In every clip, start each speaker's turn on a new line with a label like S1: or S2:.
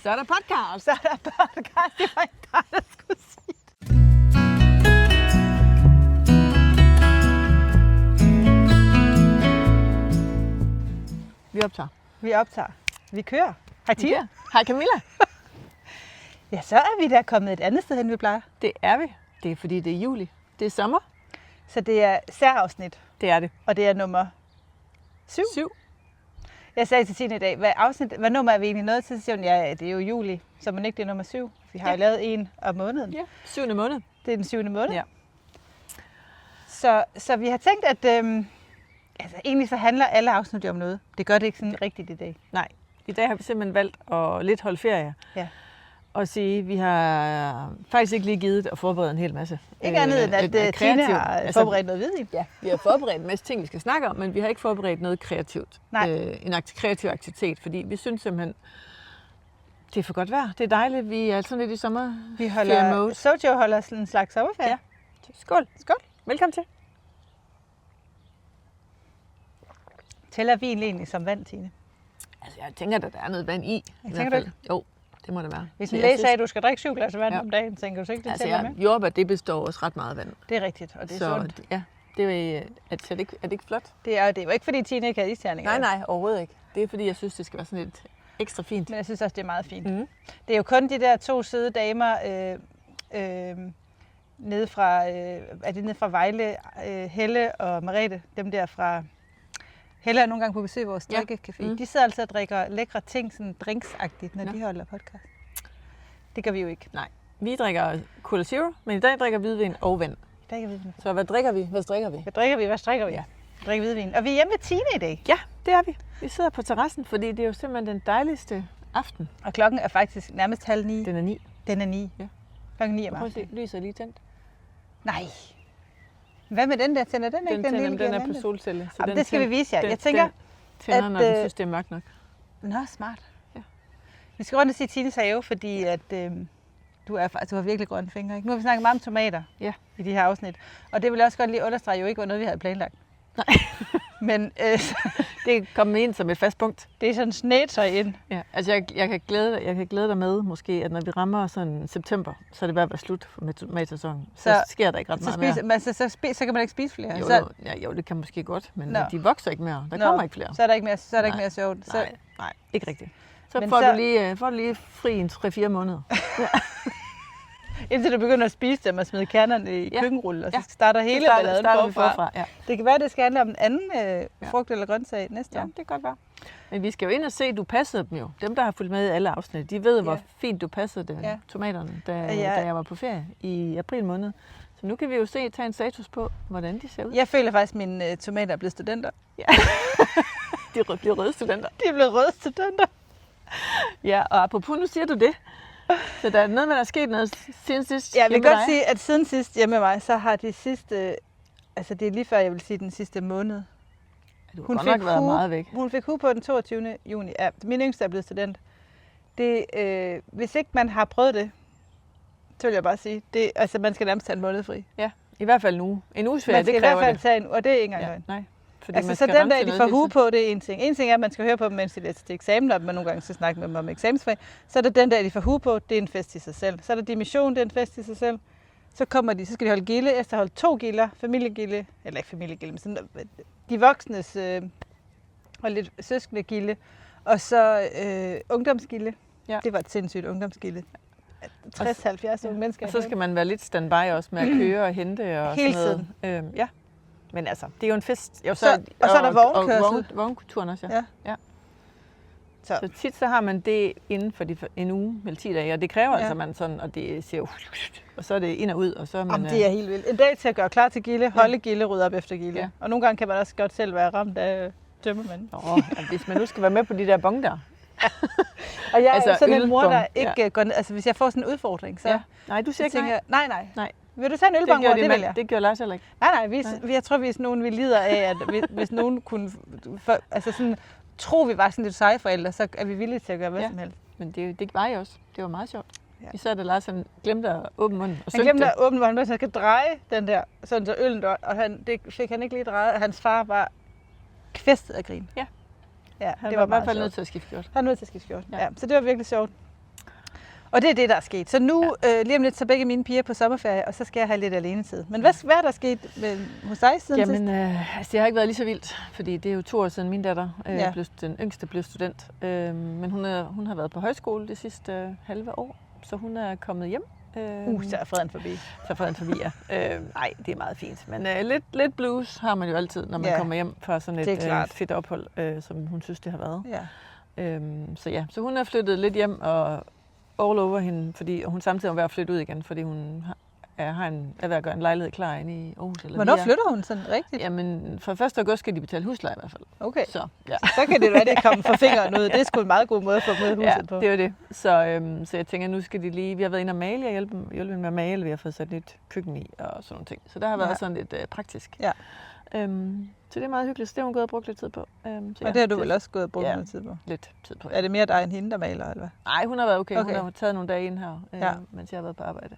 S1: Så er der podcast.
S2: Så er der podcast. Det var ikke dig, der skulle sige det. Vi optager. Vi kører. Hej Tina.
S1: Ja. Hej Camilla.
S2: Ja, så er vi da kommet et andet sted hen, vi plejer.
S1: Det er vi. Det er fordi, det er juli. Det er sommer.
S2: Så det er særafsnit,
S1: Det er det.
S2: og det er nummer 7.
S1: 7.
S2: Jeg sagde til Tina i dag, hvad nummer er vi egentlig nået til? Så siger hun, ja, det er jo juli, så man ikke det er nummer 7. Vi har jo lavet en om måneden.
S1: Ja, 7. måned.
S2: Det er den 7. måned.
S1: Ja.
S2: Så vi har tænkt, at egentlig så handler alle afsnit om noget. Det gør det ikke sådan rigtigt i dag.
S1: Nej, i dag har vi simpelthen valgt at lidt holde ferie.
S2: Ja.
S1: Og sige, at vi har faktisk ikke lige givet at forberede en hel masse.
S2: Ikke andet end, at Tina har forberedt noget hvidvin.
S1: Ja, vi har forberedt en masse ting, vi skal snakke om, men vi har ikke forberedt noget kreativt.
S2: Nej.
S1: En kreativ aktivitet, fordi vi synes simpelthen, det er for godt vejr. Det er dejligt. Vi er sådan lidt i sommer.
S2: Vi holder, Sojo holder sådan en slags sommerferie.
S1: Ja. Skål.
S2: Skål.
S1: Velkommen til.
S2: Tæller vin egentlig som vand, Tine?
S1: Altså, jeg tænker, at der er noget vand i.
S2: Tænker du ikke?
S1: Jo, det må det være.
S2: Hvis en læge sagde, at du skal drikke 7 glas vand om dagen, tænker du så ikke, det tæller med?
S1: Jordbær, det består også ret meget vand.
S2: Det er rigtigt, og det er sundt.
S1: Ja, det er det ikke flot?
S2: Det er jo ikke, fordi Tine ikke har isterninger.
S1: Nej, overhovedet ikke. Det er, fordi jeg synes, det skal være sådan lidt ekstra fint.
S2: Men jeg synes også, det er meget fint.
S1: Mm.
S2: Det er jo kun de der 2 søde damer nede fra Vejle, Helle og Merete, dem der fra... Helle er nogle gange på besøg i vores drikkecafé. De sidder altså og drikker lækre ting, sådan drinksagtigt, når de holder podcast. Det gør vi jo ikke.
S1: Nej, vi drikker Cola Zero, men i dag drikker hvidvin og vand. Så hvad drikker vi? Hvad strikker vi?
S2: Hvad strikker vi? Ja. Drikker hvidvin. Og vi er hjemme ved Tine i dag.
S1: Ja, det er vi. Vi sidder på terrassen, fordi det er jo simpelthen den dejligste aften.
S2: Og klokken er faktisk nærmest 8:30.
S1: Den er 9.
S2: Den er 9.
S1: Ja.
S2: Klokken 9 om
S1: aftenen. Prøv at se, lyset er lige tændt.
S2: Nej. Hvad med den der? Tænder den ikke?
S1: Den er på solcelle. Så
S2: det skal vi vise jer. Jeg tænker,
S1: tænder, når den synes, det er mørkt nok.
S2: Nå, smart.
S1: Ja.
S2: Vi skal rundt og sige Tines have, fordi at, du har virkelig grønne fingre. Ikke? Nu har vi snakket meget om tomater i de her afsnit. Og det vil jeg også godt lige understrege, jo ikke var noget, vi havde planlagt.
S1: Nej.
S2: Men
S1: det kom ind som et fast punkt.
S2: Det er sådan snedt sig ind.
S1: Ja, altså jeg kan glæde dig med måske, at når vi rammer sådan september, så er det ved at være slut med tomatsæsonen. Så sker der ikke ret meget mere.
S2: Så kan man ikke spise flere.
S1: Jo, det kan måske godt, men de vokser ikke mere. Der kommer ikke flere.
S2: Så er der ikke mere, ikke mere sjovt.
S1: Nej, ikke rigtigt. Så får du lige fri en 3-4 måneder. Ja.
S2: Indtil du begynder at spise dem og smide kernerne i køkkenrulle, og så starter hele balladen forfra. Ja. Det kan være, det skal handle om en anden frugt eller grøntsag næste år.
S1: Ja, det kan godt være. Men vi skal jo ind og se, du passede dem jo. Dem, der har fulgt med i alle afsnit, de ved, hvor fint du passede tomaterne, da jeg var på ferie i april måned. Så nu kan vi jo tage en status på, hvordan de ser ud.
S2: Jeg føler faktisk, at mine tomater er blevet studenter.
S1: Ja. De er blevet røde studenter.
S2: De er blevet røde studenter.
S1: Ja, og apropos, nu siger du det. Så der er noget med, der er sket noget siden sidst.
S2: Ja, jeg vil godt sige, at siden sidst hjemme med mig, så har de sidste, altså det er lige før, jeg vil sige den sidste måned.
S1: Hun har nok været meget væk.
S2: Hun fik hue på den 22. juni. Ja, min yngste er blevet student. Det, hvis ikke man har prøvet det, så vil jeg bare sige, altså man skal nærmest tage en måned fri.
S1: Ja, i hvert fald nu. En uges ferie, det kræver det.
S2: Man skal i hvert fald tage en, og det er ikke engang
S1: nej. Fordi
S2: altså, så den der, de får hue på, det er en ting. En ting er, at man skal høre på dem, mens de læser til eksamen, og man nogle gange skal snakke med dem om eksamensfag. Så er det den der, de får hue på, det er en fest i sig selv. Så er der dimission, det er en fest i sig selv. Så skal de holde gilde, efter holde 2 gilder, familiegilde, eller ikke familiegilde, men sådan, de voksnes og lidt søskende gilde, og så ungdomsgilde. Ja. Det var et sindssygt ungdomsgilde. 60-70 unge mennesker.
S1: Og så skal man være lidt standby også med at køre og hente og
S2: hele
S1: sådan noget. Ja. Men altså, det er jo en fest. Jo,
S2: og så er der vognkørsel.
S1: Og vognkulturen også, ja. Så tit så har man det inden for en uge eller 10 dage, og det kræver altså, man sådan, og det siger og så er det ind og ud, og så er man...
S2: det er helt vildt. En dag til at gøre klar til gilde, holde gilde, rydde op efter gilde. Ja. Og nogle gange kan man også godt selv være ramt af tømmermænd.
S1: Hvis man nu skal være med på de der bong der.
S2: Og jeg er sådan en mor, der ikke går ned, altså hvis jeg får sådan en udfordring, så...
S1: Ja. Nej, du siger ikke
S2: nej. Vil du tage en ølbong, det vil jeg.
S1: Det gør Lars heller ikke.
S2: Nej, jeg tror, vi er sådan nogen, vi lider af, at hvis nogen kunne... altså sådan, tro, vi var sådan lidt seje forældre, så er vi villige til at gøre hvad som helst.
S1: Men det var jeg også. Det var meget sjovt. Ja. Især da Lars glemte at åbne munden og
S2: han glemte at åbne munden, så han skal dreje den der, sådan så øllen der, og det fik han ikke lige drejet, og hans far var kvæstet af grin.
S1: Ja.
S2: Ja,
S1: han var i hvert fald nødt til at skifte skjort.
S2: Han var nødt til at skifte skjort, ja. Så det var virkelig sjovt. Og det er det, der er sket. Så nu, lige om lidt, så begge mine piger på sommerferie, og så skal jeg have lidt alenetid. Men hvad er der sket hos dig siden sidst?
S1: Det har ikke været lige så vildt, fordi det er jo 2 år siden min datter, den yngste, blev student. Men hun har været på højskole det sidste halve år, så hun er kommet hjem.
S2: Så er freden forbi.
S1: Ja. Nej, det er meget fint. Men lidt blues har man jo altid, når man kommer hjem fra sådan et fedt ophold, som hun synes, det har været.
S2: Ja.
S1: Så hun er flyttet lidt hjem og all over hende, fordi hun samtidig er ved at flytte ud igen, fordi hun er ved at gøre en lejlighed klar inde i Aarhus.
S2: Hvornår flytter hun sådan rigtigt?
S1: Jamen, fra 1. august skal de betale husleje i hvert fald.
S2: Okay.
S1: Så
S2: kan det være, det kommer fra fingeren ud. Det er sgu en meget god måde at få med huset på.
S1: Ja, det er jo det. Så jeg tænker, nu skal de lige... Vi har været inde og male og hjælpe med at male. Vi har fået sat nyt køkken i og sådan nogle ting. Så der har været sådan lidt praktisk.
S2: Ja.
S1: Så det er meget hyggeligt. Så det har hun gået og brugt lidt tid på.
S2: Og det har du vel også gået og brugt lidt tid på?
S1: Lidt tid på,
S2: Er det mere dig end hende, der maler, eller hvad?
S1: Nej, hun har været okay. Hun har taget nogle dage ind her, mens jeg har været på arbejde.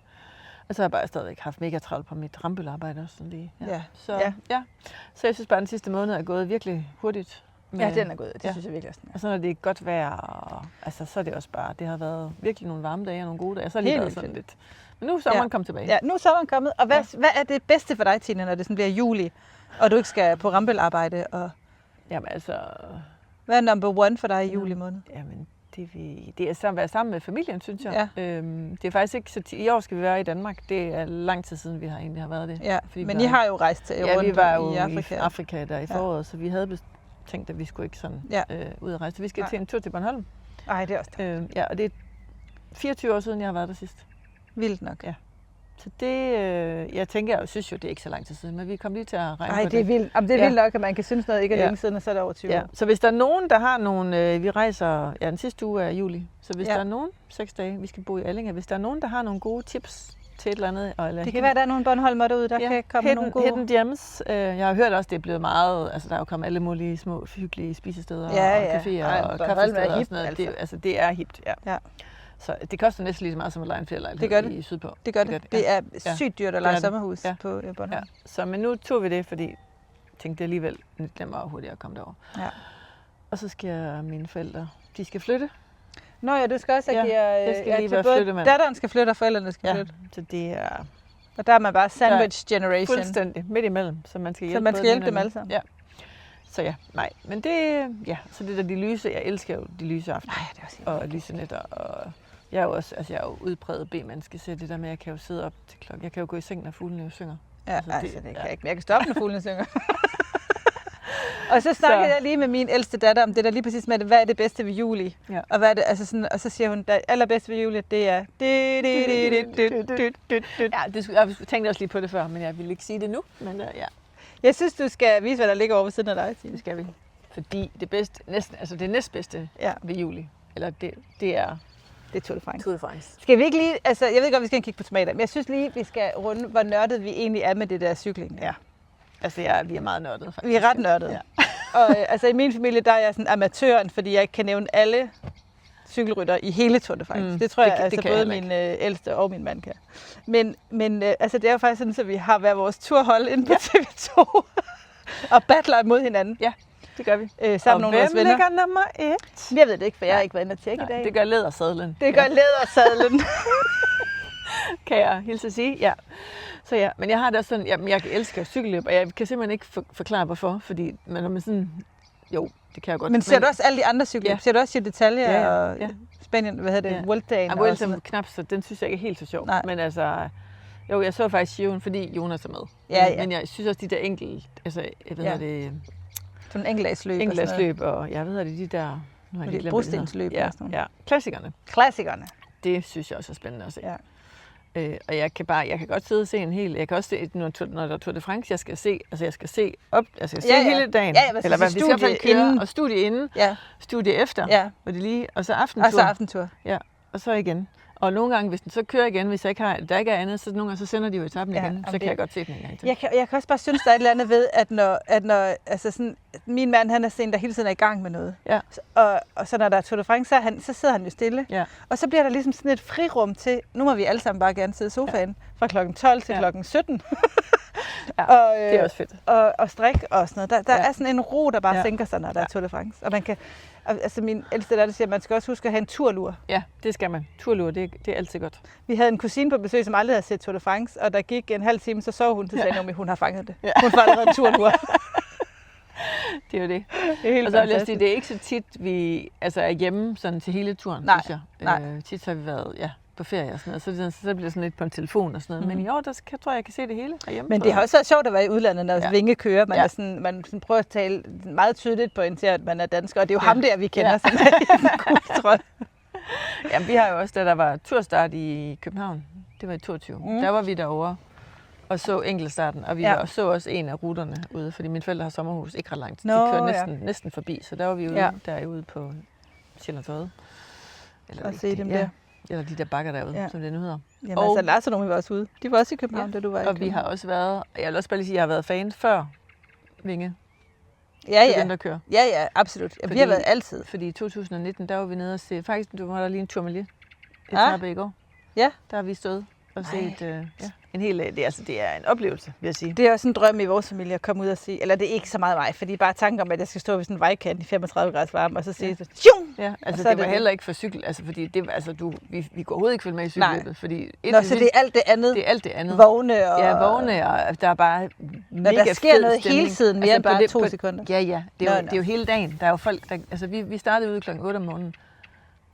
S1: Og så har jeg bare stadigvæk haft mega travlt på mit rambølarbejde også. Sådan lige. Så jeg synes bare, at den sidste måned er gået virkelig hurtigt.
S2: Ja, den er gået. Det synes jeg virkelig også.
S1: Og så når det er godt vejr, så er det også bare, det har været virkelig nogle varme dage og nogle gode dage. Så har det været sådan lidt. Men nu er sommeren kommet tilbage.
S2: Ja, nu er sommeren kommet. Og hvad er det bedste for dig, Tine, når det sådan bliver juli, og du ikke skal på rambølarbejde?
S1: Jamen altså...
S2: Hvad er number one for dig i juli måned?
S1: Jamen, det er at være sammen med familien, synes jeg. Det er faktisk ikke så i år skal vi være i Danmark. Det er lang tid siden, vi egentlig har været det.
S2: Ja, men I har jo rejst rundt
S1: vi var jo
S2: i Afrika.
S1: I Afrika der i foråret, så vi havde tænkt, at vi skulle ikke sådan ud at rejse. Så vi skal til en tur til Bornholm.
S2: Nej, det er også det.
S1: Og det er 24 år siden, jeg har været der sidst.
S2: Vildt nok.
S1: Ja. Så det, jeg tænker, jeg synes jo, det er ikke så lang tid siden, men vi kom lige til at regne på det.
S2: Det er vildt. Jamen, det er vildt nok, at man kan synes noget ikke er længe siden, og så er det over 20 år.
S1: Så hvis der er nogen, der har nogle, vi rejser den sidste uge af juli, så hvis der er nogen, 6 dage, vi skal bo i Allinge, hvis der er nogen, der har nogle gode tips til et eller andet. Eller
S2: det kan være, at der er nogle Bornholmer derude, der kan komme nogle gode.
S1: Hidden gems. Jeg har hørt også, det er blevet meget, altså der er jo kommet alle mulige små, hyggelige spisesteder og caféer og kaffesteder og sådan noget. Det er hipt, ja. Så det koster næsten lige så meget som at leje en ferielejlighed i Sydpå.
S2: Det gør det. Det er sygt dyrt at leje sommerhus på Bornholm. Ja.
S1: Så, men nu tog vi det, fordi jeg tænkte, det alligevel lidt nemmere og hurtigere at komme derover. Ja. Og så skal mine forældre, de skal flytte.
S2: Nå ja, du skal også
S1: jeg skal lige være flyttemand.
S2: Datteren skal flytte, og forældrene skal flytte.
S1: Så det er...
S2: Og der er man bare sandwich generation.
S1: Fuldstændig, midt imellem, så man skal
S2: hjælpe dem alle sammen.
S1: Ja. Så men det, så det der de lyse, jeg elsker jo de lyse aftener.
S2: Nej, det er også
S1: og lyse nætter, og jeg er jo også, jeg er jo udpræget B-menneske, så det der med, at jeg kan jo sidde op til klokken, jeg kan jo gå i seng, når fuglene jo synger.
S2: Ja, det kan jeg ikke, men jeg kan stoppe, når fuglene synger. Og så snakkede jeg lige med min ældste datter om det der lige præcis med, hvad er det bedste ved juli? Ja. Og hvad er det, altså sådan, og så siger hun, det allerbedste ved juli, det er...
S1: Jeg tænkte også lige på det før, men jeg ville ikke sige det nu, men ja.
S2: Jeg synes, du skal vise, hvad der ligger over ved siden af dig, Tine.
S1: Det skal vi. Fordi det bedste, det næstbedste ved juli, eller det er...
S2: Det er Tour de France.
S1: Tour de France.
S2: Skal vi ikke lige, altså jeg ved godt, vi skal kigge på tomater, men jeg synes lige, vi skal runde, hvor nørdet vi egentlig er med det der cykling.
S1: Ja. Altså vi er meget nørdede faktisk.
S2: Vi er ret nørdede. Ja. Og altså i min familie, der er jeg sådan amatøren, fordi jeg ikke kan nævne alle cykelrytter i hele Tour de France. Det tror jeg, det både min ældste og min mand kan. Men altså det er jo faktisk sådan, at vi har hver vores turhold inde på TV2 og battler mod hinanden.
S1: Ja. Det gør vi.
S2: Sammen og
S1: hvem ligger nummer 1?
S2: Jeg ved det ikke, for jeg har ikke været inde og tjekke i dag.
S1: Det gør lædersadlen.
S2: Det gør lædersadlen.
S1: Kan jeg hilse at sige, ja. Så men jeg har det også sådan, jeg elsker cykelløb, og jeg kan simpelthen ikke forklare hvorfor, fordi når man sådan, jo, det kan jeg godt.
S2: Men ser du også alle de andre cykelløb? Ser du også detaljer og Spanien, hvad hedder det, Vueltaen?
S1: Ja, Vueltaen knap, så den synes jeg ikke er helt så sjov. Nej. Men altså, jo, jeg så faktisk Giroen, fordi Jonas er med. Ja. Men jeg synes også, de der enkelte, altså, jeg ved det...
S2: Sådan enkeltdagsløb.
S1: Enkeltdagsløb, og jeg ved de der...
S2: Nu har jeg glemt brostensløb.
S1: Ja, klassikerne. Det synes jeg også er spændende at se. Ja. Og jeg kan godt sidde og se en hel... Jeg kan også se, når der er Tour de France, jeg skal se op... Altså, jeg skal se hele dagen.
S2: Ja,
S1: eller hvad, vi skal i hvert fald køre, og studie inden, studie efter, og det lige, og så aftentur.
S2: Og så aftentur.
S1: Ja, og så igen. Og nogle gange, hvis den så kører igen, hvis jeg ikke har, der ikke er andet, så nogle gange så sender de jo etappen igen, så kan jeg godt se den en gang til.
S2: Jeg kan også bare synes, der er et eller andet ved, at når altså sådan, min mand, han er sådan, der hele tiden er i gang med noget. Ja. Og så når der er Tour de France, så sidder han jo stille. Ja. Og så bliver der ligesom sådan et frirum til, nu må vi alle sammen bare gerne sidde i sofaen, fra klokken 12 til klokken 17.
S1: Ja, og, det er også fedt.
S2: Og strik og sådan noget. Der er sådan en ro, der bare sænker sig, når der er Tour de France. Og man kan, Og, altså min ældste datter siger, at man skal også huske at have en turlur.
S1: Ja, det skal man. Turlur, det er altid godt.
S2: Vi havde en kusine på besøg, som aldrig havde set Tour de France, og der gik en halv time, så sov hun, så sagde Naomi, hun har fanget det.
S1: Ja.
S2: Hun får allerede en turlur.
S1: Det er jo det.
S2: Det er helt
S1: og så vil jeg sige, det er ikke så tit, vi er hjemme sådan til hele turen, synes jeg.
S2: Nej.
S1: Tit har vi været på ferie og sådan noget, så bliver det sådan lidt på en telefon og sådan noget. Men i år, tror jeg kan se det hele herhjemme.
S2: Men det har også været sjovt at være i udlandet, når Vinge kører. Man sådan prøver at tale meget tydeligt pointere, at man er dansker, og det er jo ham der, vi kender, som er i den gule trøje.
S1: Jamen, vi har jo også, da der var turstart i København, det var i 22, der var vi derovre og så enkeltstarten, og vi så også en af ruterne ude, fordi mine forældre har sommerhus ikke ret langt. De kører næsten forbi, så der var vi ude derude på Sjællands Odde.
S2: Og se dem der.
S1: Eller de der bakker derude, som det nu hedder.
S2: Jamen og, altså, Lars og nogen var også ude. De var også i København, da du var i København.
S1: Og vi har også været, jeg vil også bare lige sige, at jeg har været fan før Vinge.
S2: Ja.
S1: Den, der kører.
S2: Ja, absolut. Vi har været altid.
S1: Fordi i 2019, der var vi nede og se, faktisk, du var der lige en Tourmalet etape i går.
S2: Ja.
S1: Der har vi stået og set en hel dag. Det er en oplevelse, vil jeg sige.
S2: Det er også en drøm i vores familie at komme ud og se, eller det er ikke så meget mig, fordi bare tanken om, at jeg skal stå ved sådan en vejkant i 35 grader varme, og så sige tjung!
S1: Ja, altså det var heller ikke for cykel, altså fordi det, vi går overhovedet ikke følge med i cykelløbet, fordi
S2: så det er alt det andet.
S1: Det er alt det andet.
S2: Vogne og...
S1: Ja, vogne, og der er bare mega
S2: der sker noget
S1: stemning.
S2: hele tiden, mere end bare 2 sekunder.
S1: Ja, det er jo hele dagen. Der er jo folk, der, altså vi startede ude klokken 8 om morgenen,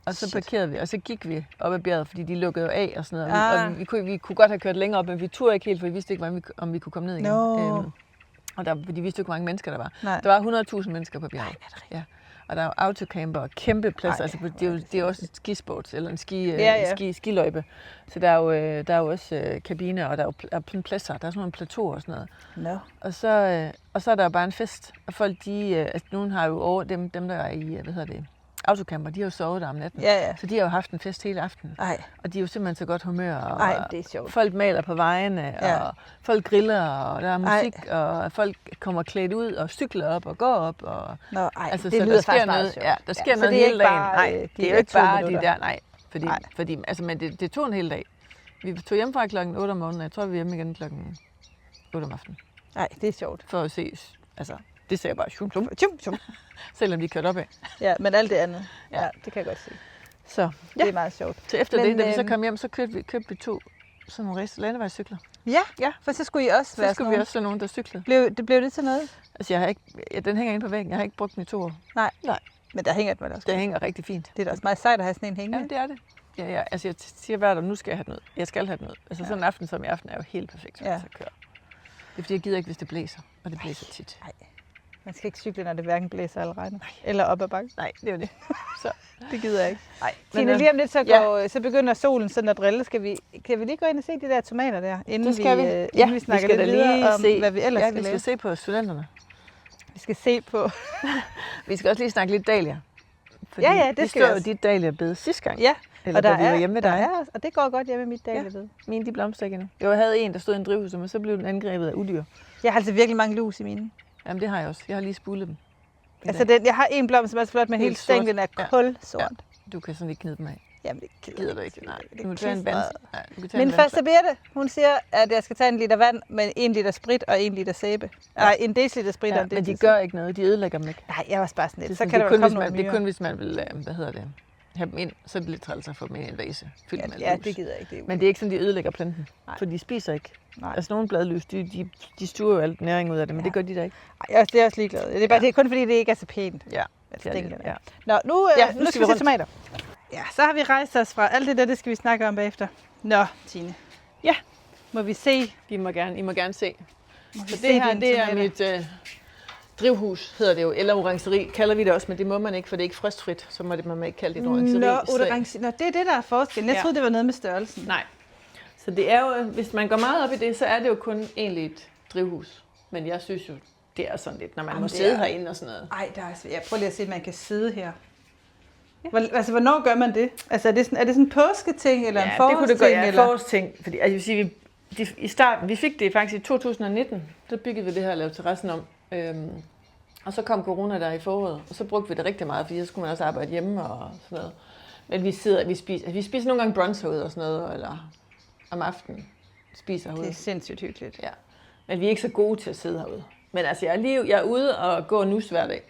S1: og så parkerede vi, og så gik vi op ad bjerget, fordi de lukkede jo af og sådan noget. Og vi kunne godt have kørt længere op, men vi turde ikke helt, for vi vidste ikke, om vi kunne komme ned igen. Og de vidste ikke, hvor mange mennesker der var.
S2: Nej.
S1: Der var 100.000 mennesker på bjerget. Ja. Og der er jo autocamper og kæmpe pladser. Altså, det er jo også et skisport, eller en skiløjpe. Så der er jo også kabiner, og der er jo pladser. Der er sådan nogle plateauer og sådan noget. Og så er der jo bare en fest. Og folk, nogen har jo over dem der er i, autocamper, de har jo sovet der om natten. Så de har jo haft en fest hele aftenen. Og de er jo simpelthen så godt humør. Og
S2: det er sjovt.
S1: folk maler på vejene, og folk griller, og der er musik, og folk kommer klædt ud og cykler op og går op. Og,
S2: altså, det lyder faktisk meget sjovt.
S1: Ja, der sker noget hele dagen. Nej, det er jo ikke bare
S2: de
S1: der. Nej, fordi altså, men det tog en hel dag. Vi tog hjem fra klokken 8 om morgenen, og jeg tror, vi er hjemme igen klokken 8 om aftenen.
S2: Nej, det er sjovt.
S1: For at ses. Altså, det ser bare sjum. Selvom de kørte op af.
S2: Ja, men alt det andet. Ja, det kan jeg godt se.
S1: Så
S2: det er meget sjovt.
S1: Så efter det, da vi så kom hjem, så købte vi 2 sådan nogle landevejscykler.
S2: Ja, for så skulle I også være
S1: så skulle vi også være nogen, der cyklede.
S2: Blev det til noget?
S1: Altså, den hænger inde på væggen. Jeg har ikke brugt den i 2 år.
S2: Nej. Men der hænger den vel også.
S1: Det hænger rigtig fint.
S2: Det er da også meget sejt at have sådan en hængende.
S1: Ja, det er det. Ja, altså, jeg siger hver dag, nu skal jeg have noget. Jeg skal have noget. Altså, sådan en aften som i aften er jo helt perfekt for at køre. Det er fordi, jeg gider ikke, hvis det blæser. Og det blæser tit.
S2: Nej. Man skal ikke cykle, når det hverken blæser eller regner. Eller op ad bakken.
S1: Nej, det er jo det. Så
S2: det gider jeg ikke.
S1: Nej.
S2: Tine, lige om lidt, så begynder solen sådan at drille. Kan vi lige gå ind og se de der tomater der, inden vi snakker lidt videre om, hvad vi ellers skal lave?
S1: Vi skal se på studenterne.
S2: Vi skal se på...
S1: Vi skal også lige snakke lidt dahlia.
S2: Det skal vi også.
S1: Jo dit dahlia-bed sidste gang.
S2: Ja,
S1: eller og der vi var hjemme med dig.
S2: Og det går godt hjemme med mit dahlia-bed.
S1: Mine, de blomster ikke endnu. Jeg havde en, der stod i en drivhus, men så blev den angrebet af udyr.
S2: Jeg har altså virkelig mange lus i mine.
S1: Jamen, det har jeg også. Jeg har lige spulet dem.
S2: Altså, jeg har en blomst, som er så flot, men hele stænglen er kulsort.
S1: Ja. Du kan sådan ikke knide dem af.
S2: Jamen, det
S1: gider du ikke. Nej, du kan tage en
S2: Min første Birte, hun siger, at jeg skal tage 1 liter vand med 1 liter sprit og 1 liter sæbe. Nej, 1 deciliter sprit og 1
S1: men de gør ikke noget. De ødelægger dem ikke.
S2: Nej, jeg var også bare sådan lidt.
S1: Så kan der komme nogle myrer. Det er kun, hvis man vil, have dem ind, så er det lidt træls at få dem ind i en vase fyldt med
S2: lus. Det gider jeg ikke.
S1: Men det er ikke sådan, de ødelægger planten. For de spiser ikke. Nej. Altså nogle bladlys, de stuer jo alt næring ud af det, men det gør de da ikke.
S2: Nej, det er også ligeglad. Det er bare det er kun fordi, det ikke er så pænt.
S1: Ja.
S2: Nå, nu skal vi se tomater. Ja, så har vi rejst os fra alt det der, det skal vi snakke om bagefter. Nå, Tine.
S1: Ja.
S2: Må vi se?
S1: I må gerne se. Så det her, det er mit drivhus, hedder det jo, eller orangeri, kalder vi det også, men det må man ikke, for det er ikke frostfrit, så må man ikke kalde det et orangeri.
S2: Nå, det er det, der er forskellen. Jeg troede, det var noget med størrelsen.
S1: Nej. Så det er jo, hvis man går meget op i det, så er det jo kun egentlig et drivhus. Men jeg synes jo, det er sådan lidt, når man må sidde herinde og sådan noget.
S2: Jeg prøver lige at se, at man kan sidde her. Ja. Altså, hvornår gør man det? Altså, er det sådan en påsketing, eller en forårsting?
S1: Ja, det kunne det gøre, en forårsting. Fordi, altså, jeg vil sige, i starten, vi fik det faktisk i 2019, så byggede vi det her og lavede terrassen om. Og så kom corona der i foråret, og så brugte vi det rigtig meget, fordi så skulle man også arbejde hjemme og sådan noget. Men vi spiser nogle gange brunch herude og sådan noget, eller om aftenen spiser herude.
S2: Det er sindssygt hyggeligt.
S1: Ja. Men vi er ikke så gode til at sidde herude. Men altså, jeg er ude og gå nus hver dag.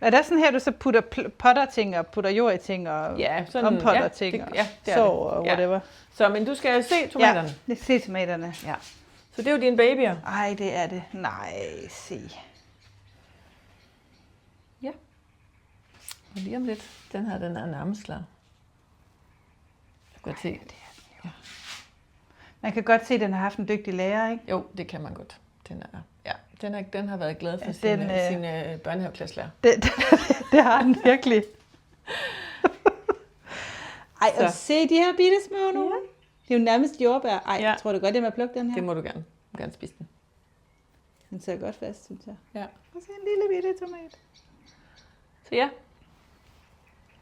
S2: Er der sådan her, du så putter potter ting og putter jord i ting og ompotter ting og så og whatever?
S1: Ja. Så, men du skal se tomaterne.
S2: Ja, se tomaterne.
S1: Ja. Så det er jo dine babyer.
S2: Ej, det er det. Nej, se.
S1: Ja. Og lige om lidt, den er nærmest klar. Du kan godt se. Ja.
S2: Man kan godt se, at den har haft en dygtig lærer, ikke?
S1: Jo, det kan man godt. Den har været glad for sine børnehaveklasselærer.
S2: Det har den virkelig. Ej, og se de her bitte små nu. Ja. Det er jo nærmest jordbær. Ej, jeg tror du godt, jeg må plukke den her?
S1: Det må du gerne. Du må gerne spise den.
S2: Den ser godt fast, synes jeg.
S1: Ja.
S2: Og så en lille bitte tomat.
S1: Så ja.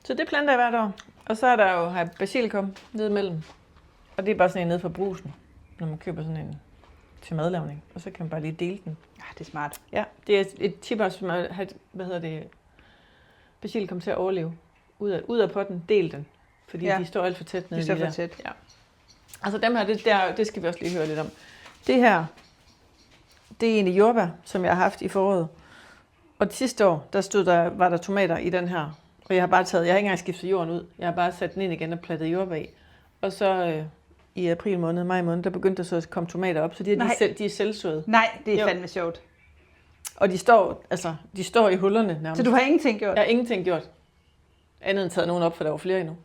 S1: Så det planter jeg hvert år. Og så er der jo basilikum nede imellem. Og det er bare sådan en nede fra Brugsen, når man køber sådan en til madlavning. Og så kan man bare lige dele den.
S2: Ja, det er smart.
S1: Ja, det er et tip også, som at have, basilikum til at overleve. Ud af potten, del den. Fordi de står alt for tæt nede i
S2: de står for tæt.
S1: Ja. Altså dem her, det skal vi også lige høre lidt om. Det her, det er egentlig jordbær, som jeg har haft i foråret. Og sidste år, var der tomater i den her. Og jeg har ikke engang skiftet jorden ud. Jeg har bare sat den ind igen og plattet jordbær i. Og så i april måned, maj måned, der begyndte der så at komme tomater op. Så de er selvsåede.
S2: Nej, det er fandme sjovt.
S1: Og de står i hullerne nærmest.
S2: Så du har ingenting gjort?
S1: Jeg har ingenting gjort. Andet end taget nogen op, for der var flere endnu.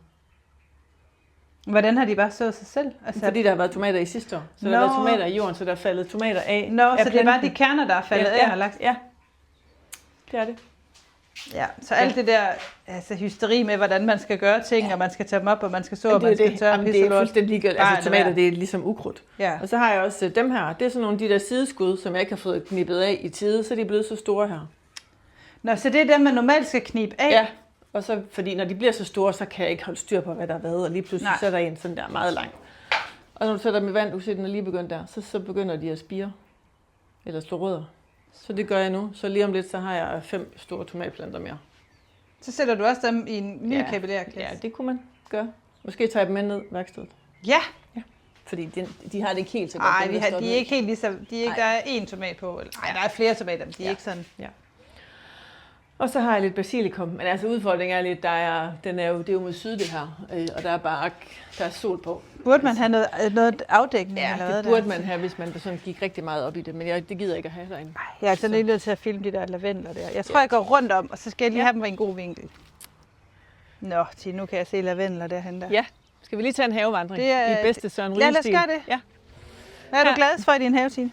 S2: Hvordan har de bare sået sig selv? Altså...
S1: Fordi der har været tomater i sidste år. Så der har været tomater i jorden, så der er faldet tomater af.
S2: Så det er bare de kerner, der er faldet af og lagt?
S1: Ja, det er det.
S2: Ja, så alt det der hysteri med, hvordan man skal gøre ting, og man skal tage dem op, og man skal så, og man skal tørre
S1: det er fuldstændig ligegyldigt. Altså tomater, det er ligesom ukrudt.
S2: Ja.
S1: Og så har jeg også dem her. Det er sådan nogle af de der sideskud, som jeg ikke har fået knippet af i tide, så de er blevet så store her.
S2: Nå, så det er dem, man normalt skal knibe af?
S1: Ja, og så, fordi når de bliver så store, så kan jeg ikke holde styr på, hvad der har været, og lige pludselig så er der en sådan der meget lang. Og når du sætter dem i vand, du ser den er lige begyndt der, så begynder de at spire, eller slå rødder. Så det gør jeg nu. Så lige om lidt, så har jeg 5 store tomatplanter mere.
S2: Så sætter du også dem i en ny kapillærklasse?
S1: Ja, det kunne man gøre. Måske tager jeg dem med ned i værkstedet.
S2: Ja.
S1: Fordi de har det ikke helt så godt.
S2: Nej, de er ikke helt ligesom... Der er 1 tomat på. Nej, der er flere tomater, men de er ikke sådan...
S1: Ja. Og så har jeg lidt basilikum. Men altså udfordringen er lidt, det er jo mod syd det her. Og der er der er sol på.
S2: Burde man have noget afdækning?
S1: Ja, eller det burde man have, hvis man sådan gik rigtig meget op i det. Men det gider jeg ikke at have derinde.
S2: Jeg er altså lige nødt til at filme de der lavendler der. Jeg tror, jeg går rundt om, og så skal jeg lige have dem i en god vinkel. Nå, nu kan jeg se lavendler derhen der.
S1: Ja, skal vi lige tage en havevandring i bedste Søren Ryge-stil?
S2: Ja, lad os gøre det.
S1: Ja.
S2: Hvad er du gladest for i din have, Tine?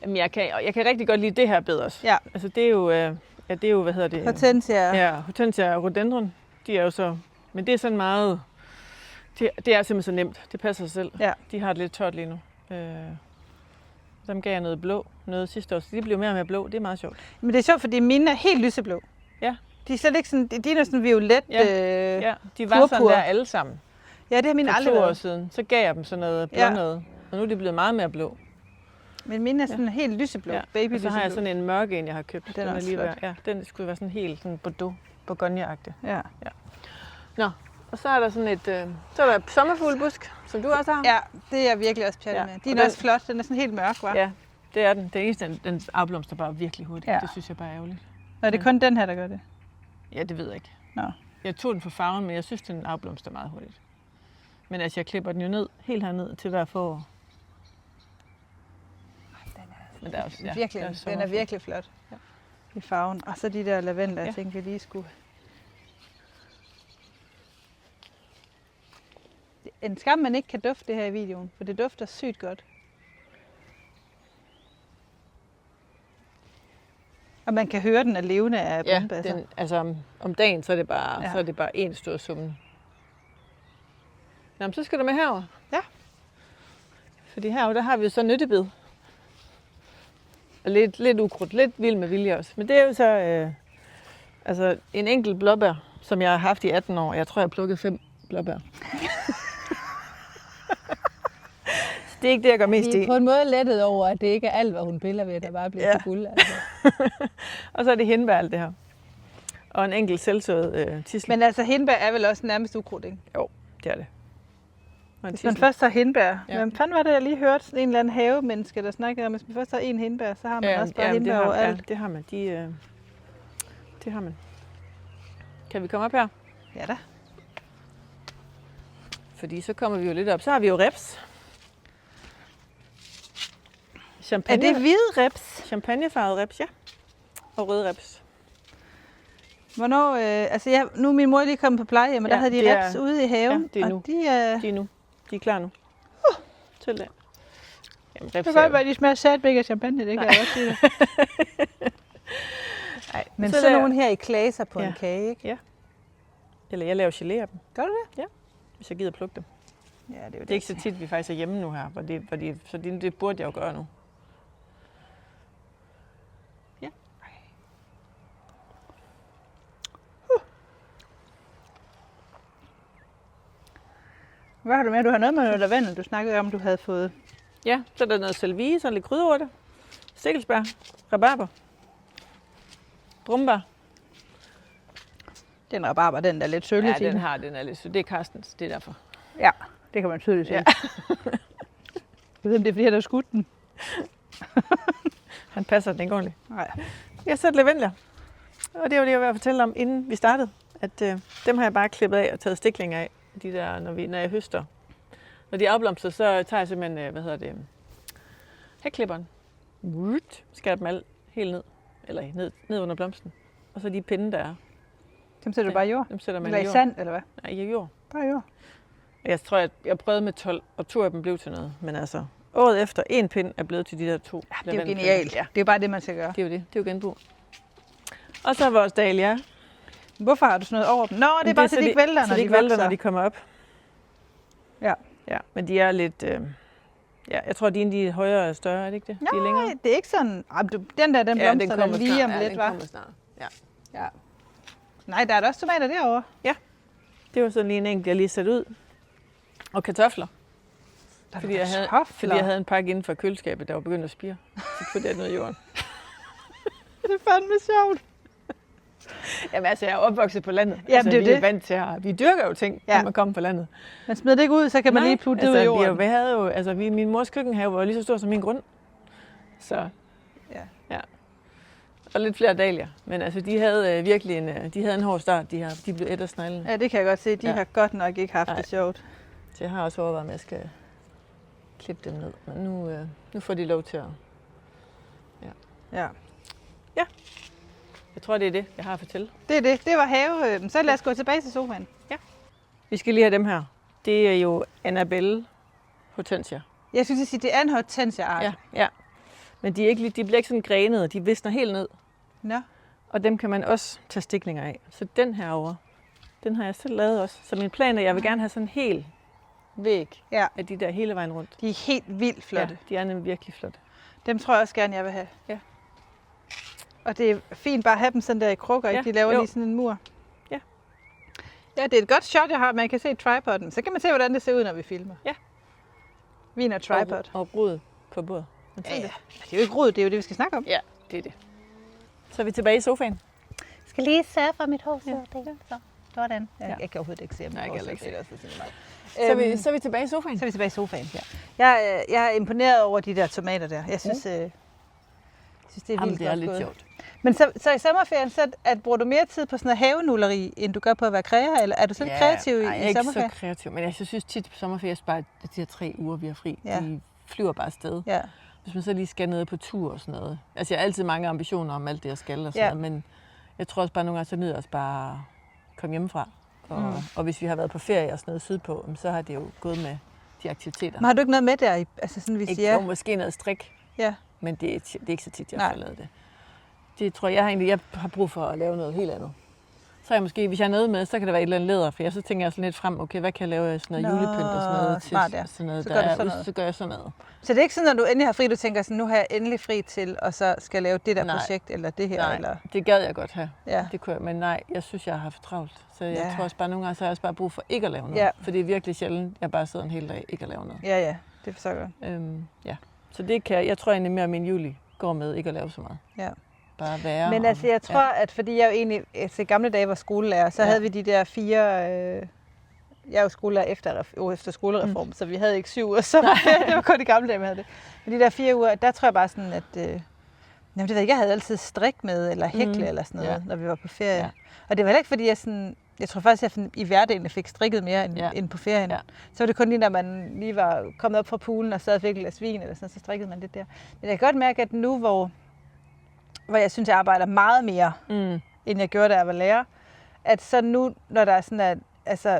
S1: Jamen, jeg kan rigtig godt lide det her bed også.
S2: Ja.
S1: Altså, det er jo, hvad hedder det?
S2: Hortensia.
S1: Ja, Hortensia og rhododendron. De er jo så... Men det er sådan meget... Det er simpelthen så nemt. Det passer sig selv. Ja. De har det lidt tørt lige nu. Dem gav jeg noget blå noget sidste år, så de blev mere og mere blå. Det er meget sjovt.
S2: Men det er sjovt, fordi mine er helt lyseblå.
S1: Ja.
S2: De er slet ikke sådan... De er sådan violet
S1: ja, de var sådan der alle sammen.
S2: Ja, det har mine aldrig
S1: været. For 2
S2: år
S1: siden. Så gav jeg dem sådan noget blå noget. Og nu er de blevet meget mere blå.
S2: Men mine er sådan helt lyseblå. Baby
S1: og så har jeg sådan en mørke en, jeg har købt.
S2: Den er lige
S1: ja, den skulle være sådan helt sådan Bordeaux, Bourgogne-agtig.
S2: Ja.
S1: Nå, og så er der sådan så er der sommerfuglebusk, som du også har.
S2: Ja, det er jeg virkelig også pjattet med. Den er også flot. Den er sådan helt mørk, hva'?
S1: Ja, det er den. Den afblomster bare virkelig hurtigt. Ja. Det synes jeg bare er ærgerligt.
S2: Og er det kun den her, der gør det?
S1: Ja, det ved jeg ikke.
S2: Nå.
S1: Jeg tog den for farven, men jeg synes, den afblomster meget hurtigt. Men altså, jeg klipper den jo ned, helt herned til hver forår.
S2: Men der er også, den er virkelig flot i farven. Og så de der lavendler, jeg tænkte, vi lige skulle... En skam, man ikke kan dufte det her i videoen, for det dufter sygt godt. Og man kan høre, den er levende af brunbasser.
S1: Ja, altså om dagen, så er det bare en stor summen. Nå, så skal du med herover.
S2: Ja.
S1: Fordi herovre, der har vi jo så nyttebid. Og lidt ukrudt, lidt vild med vilje også. Men det er jo så en enkelt blåbær, som jeg har haft i 18 år. Jeg tror, jeg har plukket 5 blåbær. Det er ikke det, jeg gør mest i.
S2: Vi er på en måde lettet over, at det ikke er alt, hvad hun piller ved, der bare bliver til guld. Altså.
S1: Og så er det hindbær, alt det her. Og en enkelt selvsået tidsel.
S2: Men altså, hindbær er vel også nærmest ukrudt, ikke?
S1: Jo, det er det.
S2: Hvis man først har hindbær. Ja. Hvem fanden var det, jeg lige hørte? En eller anden havemenneske, der snakkede om, hvis man først har en hindbær, så har man også bare hindbær overalt.
S1: Ja, det har man. Det Det har man. Kan vi komme op her?
S2: Ja da.
S1: Fordi så kommer vi jo lidt op. Så har vi jo reps. Champagne.
S2: Er det hvide reps?
S1: Champagnefarvet reps, ja. Og røde reps.
S2: Hvornår, nu er min mor lige kommet på plejehjem, og der havde de reps ude i haven.
S1: Ja, det er nu.
S2: De er
S1: nu. De er klar nu. Til det. Jamen,
S2: det kan godt være, at de smager satmæk af champagne, det kan jeg godt sige det. Nej, men så nogen her i klaser på en kage, ikke?
S1: Ja. Eller jeg laver gelé af dem.
S2: Gør du det?
S1: Ja, hvis jeg gider plukke dem.
S2: Ja, det
S1: er ikke så tit, vi faktisk er hjemme nu her, så det burde jeg jo gøre nu. Ja.
S2: Hvad har du med? Du har noget med noget lavendel, du snakkede om, du havde fået.
S1: Ja, så er der noget salvie, så lidt krydderurter, stikkelsbær, rabarber, brumbær.
S2: Den rabarber, den er lidt sølle til.
S1: Ja, den er lidt sølle. Det er Carstens, det er derfor.
S2: Ja, det kan man tydeligt se. Ja. Jeg ved, om det er, fordi han har skudt den.
S1: Han passer den ikke ordentligt.
S2: Nej.
S1: Jeg satte lavendler. Og det var det, jeg var ved at fortælle om, inden vi startede. At dem har jeg bare klippet af og taget stiklinger af. De der, når jeg høster. Når de er afblomstret, så tager jeg simpelthen, hækklipperen. Skærer dem alle helt ned. Eller ned under blomsten. Og så de pinde, der er.
S2: Dem sætter du bare i jord?
S1: Dem sætter man
S2: i jord. Eller i sand, eller hvad?
S1: Nej, i jord.
S2: Bare i jord.
S1: Jeg tror, jeg prøvede med 12, og 2 af dem blev til noget. Men altså, året efter, 1 pind er blevet til de der 2.
S2: Ja, det er jo genialt. Ja. Det er bare det, man skal gøre.
S1: Det er jo det. Det er jo genbrug. Og så vores dahlia.
S2: Hvorfor har du sådan noget over dem? Nå, det er bare, så de ikke vælter,
S1: når de vælter, når de kommer op.
S2: Ja.
S1: Ja, men de er lidt... jeg tror, de er højere og større, er det ikke det?
S2: Nej,
S1: de er længere.
S2: det er ikke sådan... Den blomster, der lige om lidt, var. Ja. Nej, der er da også tomater derovre.
S1: Ja, det var sådan lige en enkelt, jeg lige satte ud. Og kartofler. Fordi jeg havde en pakke inden for køleskabet, der var begyndt at spire. Så puttede jeg noget i jorden.
S2: Det er fandme sjovt.
S1: Jamen altså, jeg er opvokset på landet.
S2: Jamen,
S1: altså,
S2: det er
S1: vi er vant til at... Vi dyrker jo ting, når man kommer på landet.
S2: Man smider det ikke ud, så kan man lige putte det ud i jorden.
S1: Min mors køkkenhave var lige så stor som min grund. Så ja. Og lidt flere dahlier. Men altså, de havde virkelig en hård start, de blev et af sneglene.
S2: Ja, det kan jeg godt se. De har godt nok ikke haft det sjovt.
S1: Så jeg har også overvejet, at jeg skal klippe dem ned. Men nu får de lov til at...
S2: Ja.
S1: Jeg tror, det er det, jeg har at fortælle.
S2: Det er det. Det var have. Så lad os gå tilbage til sofaen.
S1: Ja. Vi skal lige have dem her. Det er jo Annabelle hortensia.
S2: Jeg synes, at det er en hortensia-art.
S1: Ja. Men de bliver ikke sådan grenede. De visner helt ned.
S2: Nå.
S1: Og dem kan man også tage stiklinger af. Så den herovre, den har jeg selv lavet også. Så min plan er, at jeg vil gerne have sådan en hel væg af de der hele vejen rundt.
S2: De er helt vildt flotte.
S1: Ja, de er nemlig virkelig flotte.
S2: Dem tror jeg også gerne, jeg vil have.
S1: Ja.
S2: Og det er fint bare at have dem sådan der i krukker, ikke? De laver lige sådan en mur.
S1: Ja.
S2: Ja, det er et godt shot, jeg har. Man kan se tripoden. Så kan man se, hvordan det ser ud, når vi filmer.
S1: Ja.
S2: Vin og tripod.
S1: Og rod på bordet.
S2: Ja. Det er jo ikke rod, det er jo det, vi skal snakke om.
S1: Ja, det er det. Så er vi tilbage i sofaen.
S2: Jeg skal lige sørge for mit hår. Så, sådan. Jeg kan overhovedet ikke se, om
S1: jeg kan ikke se
S2: det.
S1: Så er vi tilbage i sofaen.
S2: Så er vi tilbage i sofaen, Jeg er imponeret over de der tomater der. Jeg synes, det er vildt
S1: det er lidt sjovt.
S2: Men så i sommerferien, bruger du mere tid på sådan noget havenulleri, end du gør på at være kreativ? Eller er du selv kreativ i sommerferien?
S1: Jeg er ikke så kreativ, men jeg synes tit på sommerferien, bare de her 3 uger, vi har fri, de flyver bare afsted.
S2: Ja.
S1: Hvis man så lige skal ned på tur og sådan noget. Altså jeg har altid mange ambitioner om alt det, jeg skal og sådan noget, men jeg tror også bare nogle gange, så nyder jeg også bare at komme hjemmefra. Og hvis vi har været på ferie og sådan noget sydpå, så har det jo gået med de aktiviteter.
S2: Men har du ikke noget med der? Altså sådan, hvis
S1: ikke, måske noget strik, men det er ikke så tit, jeg har lavet det. Det tror jeg har brug for at lave noget helt andet. Så jeg måske, hvis jeg har noget med, så kan det være et eller andet læder, for så tænker jeg sådan lidt frem, okay, hvad kan jeg lave sådan noget julepynt og sådan noget
S2: smart,
S1: til sådan noget,
S2: så gør jeg sådan noget.
S1: Så
S2: det er ikke sådan, når du endelig har fri, du tænker sådan, nu har jeg endelig fri til, og så skal jeg lave det der projekt, eller det her?
S1: Nej,
S2: eller?
S1: Det gad jeg godt have.
S2: Ja.
S1: Det kunne jeg, men nej, jeg synes, jeg har haft travlt. Så jeg tror også bare, nogle gange, så har jeg også bare brug for ikke at lave noget. For det er virkelig sjældent, jeg bare sidder en hel dag ikke at lave noget.
S2: Ja, det forstår jeg godt.
S1: Så det kan jeg tror egentlig mere, at min juli går med ikke at lave så meget.
S2: Ja.
S1: Bare være.
S2: Men altså, jeg tror, at fordi jeg jo egentlig, altså gamle dage var skolelærer, så havde vi de der 4, jeg er jo skolelærer efter skolereformen, så vi havde ikke 7 uger sommerferie, det var kun de gamle dage, vi havde det. Men de der 4 uger, der tror jeg bare sådan, at Jamen, det ved jeg havde altid strik med, eller hækle eller sådan noget, når vi var på ferie. Ja. Og det var heller ikke, fordi jeg tror faktisk, at jeg i hverdagen fik strikket mere end på ferien. Ja. Så var det kun lige, når man lige var kommet op fra poolen og sad og fik et glas vin, eller sådan, så strikkede man det der. Men jeg kan godt mærke, at nu, hvor jeg synes, jeg arbejder meget mere, end jeg gjorde, da jeg var lærer, at så nu, når der er sådan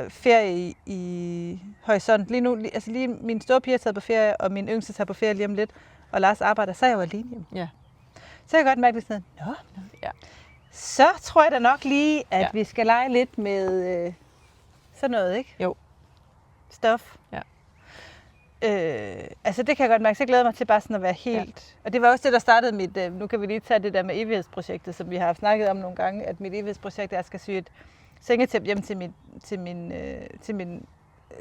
S2: ferie i horisont, lige nu, altså lige min store pige er taget på ferie, og min yngste tager på ferie lige om lidt, og Lars arbejder, så er jeg jo alene hjemme. Ja. Så kan jeg godt mærke lidt sådan, så tror jeg da nok lige, at vi skal lege lidt med sådan noget, ikke?
S1: Jo.
S2: Stof. Ja. Altså det kan jeg godt mærke, så jeg glæder mig til bare sådan at være helt... Og det var også det, der startede mit... nu kan vi lige tage det der med evighedsprojektet, som vi har snakket om nogle gange, at mit evighedsprojekt er, at jeg skal sy et sengetæppe hjem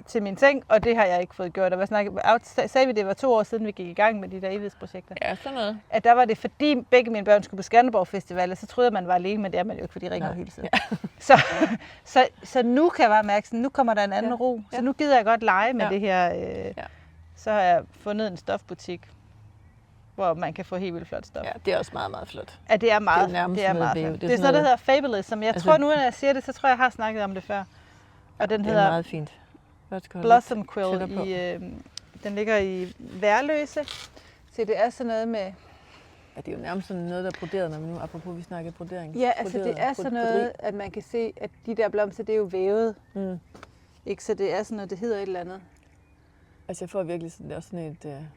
S2: til min seng, og det har jeg ikke fået gjort. Og sagde vi, det var 2 år siden, vi gik i gang med de der evighedsprojekter.
S1: Ja, sådan noget.
S2: At der var det, fordi begge mine børn skulle på Skanderborg Festival, og så troede jeg, man var alene, men det er man jo ikke, fordi de ringer hele tiden. Ja. Så nu kan jeg bare mærke, at nu kommer der en anden ro. Så nu gider jeg godt lege med det her. Så har jeg fundet en stofbutik, hvor man kan få helt vildt flot stof.
S1: Ja, det er også meget, meget flot.
S2: Ja, det er meget, det er meget flot. Det er sådan noget, der hedder Fabulous, som jeg tror nu, når jeg siger det, så tror jeg har snakket om det før. Og den hedder
S1: meget fint.
S2: Blossom Quill. Den ligger i Værløse. Så det er sådan noget med...
S1: Ja, det er jo nærmest sådan noget, der er broderet, når vi nu, apropos vi snakker brodering.
S2: Ja, altså det er sådan noget, at man kan se, at de der blomster, det er jo vævet. Ikke, så det er sådan noget, det hedder et eller andet.
S1: Altså jeg får virkelig sådan, det er også sådan et...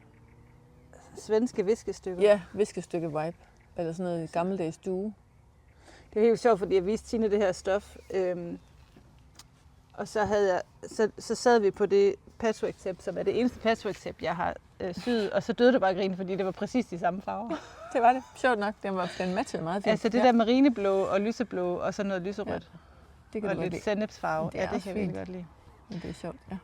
S2: Svenske viskestykker.
S1: Ja, viskestykke vibe. Eller sådan noget gammeldags due.
S2: Det er helt sjovt, fordi jeg viste Tine det her stof. Og så sad vi på det patchwork-tæppe, som er det eneste patchwork-tæppe, jeg har syet. Og så døde det bare grin, fordi det var præcis de samme farver.
S1: Det var det. Sjovt nok. Den matchede meget fint.
S2: Altså det der marineblå og lyseblå og så noget lyserødt.
S1: Ja. Det kan
S2: og lidt sennepsfarve.
S1: Det
S2: kan jeg virkelig godt lide.
S1: Men det er sjovt, ja.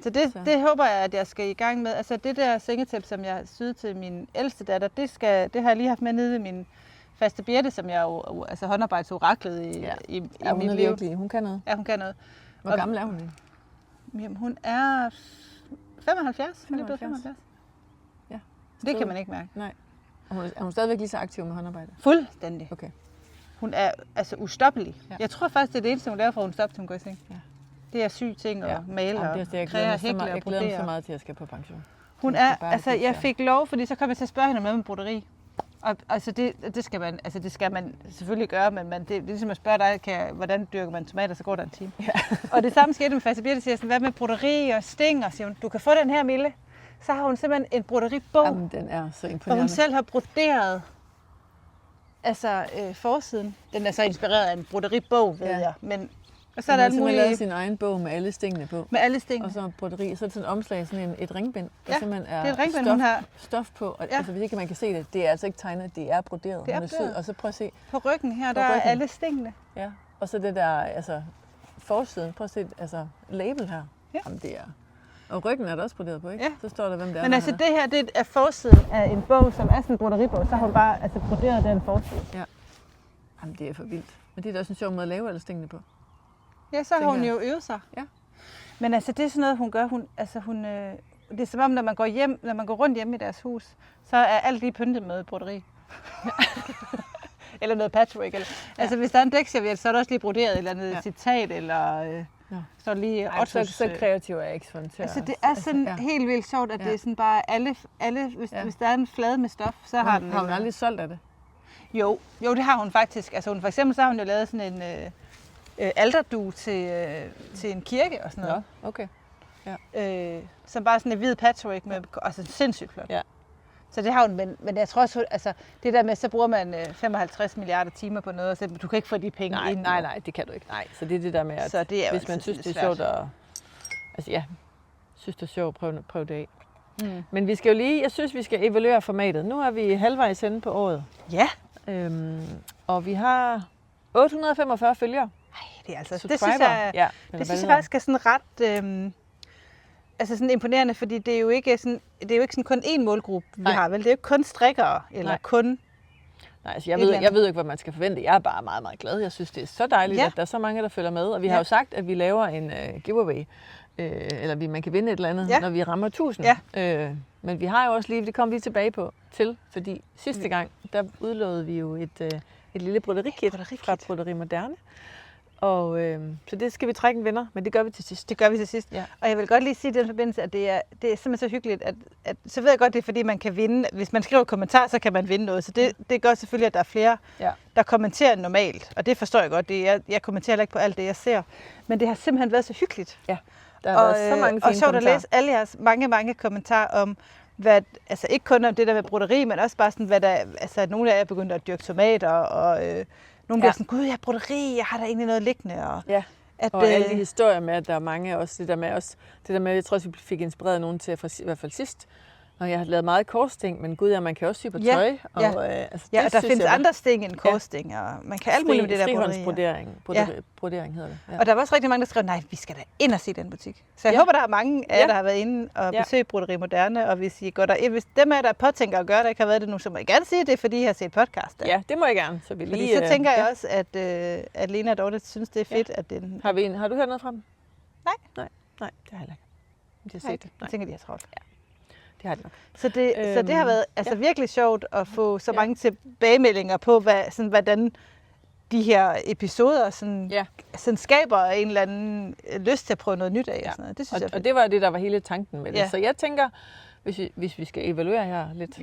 S2: Så det håber jeg, at jeg skal i gang med. Altså det der sengetæppe, som jeg syede til min ældste datter, det har jeg lige haft med nede i min faste Birte, som jeg jo håndarbejdsoraklede i mit liv.
S1: Virkelig. Hun kan noget.
S2: Ja, hun kan noget.
S1: Hvor gammel er hun?
S2: Jamen, hun er 75. Hun er blevet 75.
S1: Ja.
S2: Det kan man ikke mærke.
S1: Nej. Og er hun stadigvæk lige så aktiv med håndarbejde?
S2: Fuldstændig.
S1: Okay.
S2: Hun er altså ustoppelig. Ja. Jeg tror faktisk, det er det eneste, hun laver, for hun stopper, til hun går i seng. Ja. Det er syge ting og male og krære og hækle og brodere.
S1: Jeg glæder mig så meget til, at jeg skal på pension.
S2: Hun er, altså jeg fik lov, fordi så kom jeg til at spørge hende med broderi. Og altså det skal man selvfølgelig gøre, men det er ligesom at spørge dig, hvordan dyrker man tomater, så går der en time. Ja. Og det samme skete med Faste Birte, siger sådan, hvad med broderi og sting, og siger hun, du kan få den her, Mille. Så har hun simpelthen en broderibog,
S1: jamen, den er så imponerende.
S2: hvor hun selv har broderet forsiden. Den er så inspireret af en broderibog, ved jeg, men og så er der alt muligt.
S1: Lavet sin egen bog med alle stingene på.
S2: Med alle stingene.
S1: Og så broderi, så er det sådan et omslag, sådan et ringbind, der simpelthen er,
S2: det er et ringbind,
S1: stof på. Og, altså hvis ikke man kan se det, det er altså ikke tegnet, det er broderet.
S2: Det er broderet.
S1: Og så prøv at se.
S2: På ryggen her, der er alle stingene.
S1: Ja, og så det der, altså forsiden, prøv at se, altså label her. Ja. Jamen det er... Og ryggen er der også broderet på, ikke? Ja. Så står der, hvem det er.
S2: Men altså det her, det er forsiden af en bog, som er sådan en broderibog, så har hun bare broderet den forside.
S1: Ja. Jamen det er for vildt. Men det er da også en sjov måde at lave alle stingene på.
S2: Ja, så har hun jo øvet sig. Ja. Men altså det er sådan noget, hun gør. Det er som om, når man går rundt hjemme i deres hus, så er alt lige pyntet med broderi. Eller noget patchwork. Eller. Ja. Altså hvis der er en dækserviet, så er der også lige broderet et eller andet citat, eller så lige
S1: så kreativ er jeg ikke sådan til.
S2: Altså det er sådan helt vildt sjovt, at det er sådan bare alle hvis der er en flade med stof, så har den...
S1: Har hun aldrig solgt af det?
S2: Jo, det har hun faktisk. Altså for eksempel så har hun jo lavet sådan en... alterdue til en kirke og sådan noget.
S1: Ja, okay.
S2: Ja. Som bare sådan en hvid patchwork med, altså sindssygt flot. Ja. Så det har hun, men jeg tror også, altså det der med, så bruger man 55 milliarder timer på noget, så du kan ikke få de penge ind.
S1: Nej, det kan du ikke. Nej, så det er det der med, at hvis man synes, det er sjovt at... Altså ja, synes det er sjovt at prøve det af. Mm. Men vi skal jo lige, jeg synes, vi skal evaluere formatet. Nu er vi halvvejs inde på året.
S2: Ja.
S1: Og vi har 845 følgere.
S2: Det er altså, det synes jeg faktisk er sådan ret sådan imponerende, fordi det er jo ikke sådan kun én målgruppe, vi har, vel? Det er jo ikke kun strikkere, eller kun...
S1: Nej, altså jeg ved ikke, hvad man skal forvente. Jeg er bare meget, meget glad. Jeg synes, det er så dejligt, at der er så mange, der følger med. Og vi har jo sagt, at vi laver en giveaway, eller man kan vinde et eller andet, når vi rammer 1000. Ja. Men vi har jo også lige, det kommer vi tilbage til, fordi sidste gang, der udlovede vi jo et lille broderikit fra Broderi Moderne. Og så det skal vi trække en vinder, men det gør vi til sidst.
S2: Det gør vi til sidst. Ja. Og jeg vil godt lige sige i den forbindelse, at det er simpelthen så hyggeligt, at så ved jeg godt, det er fordi, man kan vinde. Hvis man skriver kommentar, så kan man vinde noget. Så det gør selvfølgelig, at der er flere, der kommenterer normalt. Og det forstår jeg godt. Jeg kommenterer heller ikke på alt det, jeg ser. Men det har simpelthen været så hyggeligt.
S1: Ja, der har været så mange fine
S2: kommentarer. Og sjovt at læse alle jeres mange kommentarer om, altså ikke kun om det der med broderi, men også bare sådan, hvad der, altså nogle af jer er begyndt at dyrke tomater, og nogle bliver sådan, gud, jeg har broderi, jeg har da egentlig noget liggende. Og,
S1: og alle de historier med, at der er mange også, det der med, jeg tror også, vi fik inspireret nogen til, i hvert fald sidst, når jeg har lavet meget korsting, men gud, man kan også sy på tøj. Og,
S2: altså, og der findes andre sting end korsting, og man kan alt muligt med det der broderi.
S1: Brodering hedder det. Ja.
S2: Og der var også rigtig mange, der skrev, nej, vi skal da ind og se den butik. Så jeg håber, der er mange af jer, der har været inde og besøgt Broderi Moderne, og hvis I går der, hvis dem af der påtænker at gøre det, ikke har været det nu, så må I gerne sige det, fordi I har set podcast.
S1: Ja, det må jeg gerne. Så,
S2: så tænker jeg også, at Lena og Dorte synes, det er fedt, at den...
S1: Har du hørt noget fra dem?
S2: Nej.
S1: Nej, det har jeg ikke. De har set det.
S2: Jeg tænker, de har travlt.
S1: Ja. Det har det nok.
S2: Så det har været virkelig sjovt at få så mange tilbagemeldinger på, hvordan de her episoder sådan skaber en eller anden lyst til at prøve noget nyt af. Og sådan noget. Det synes jeg
S1: og det var det, der var hele tanken med det. Ja. Så jeg tænker, hvis vi skal evaluere her lidt,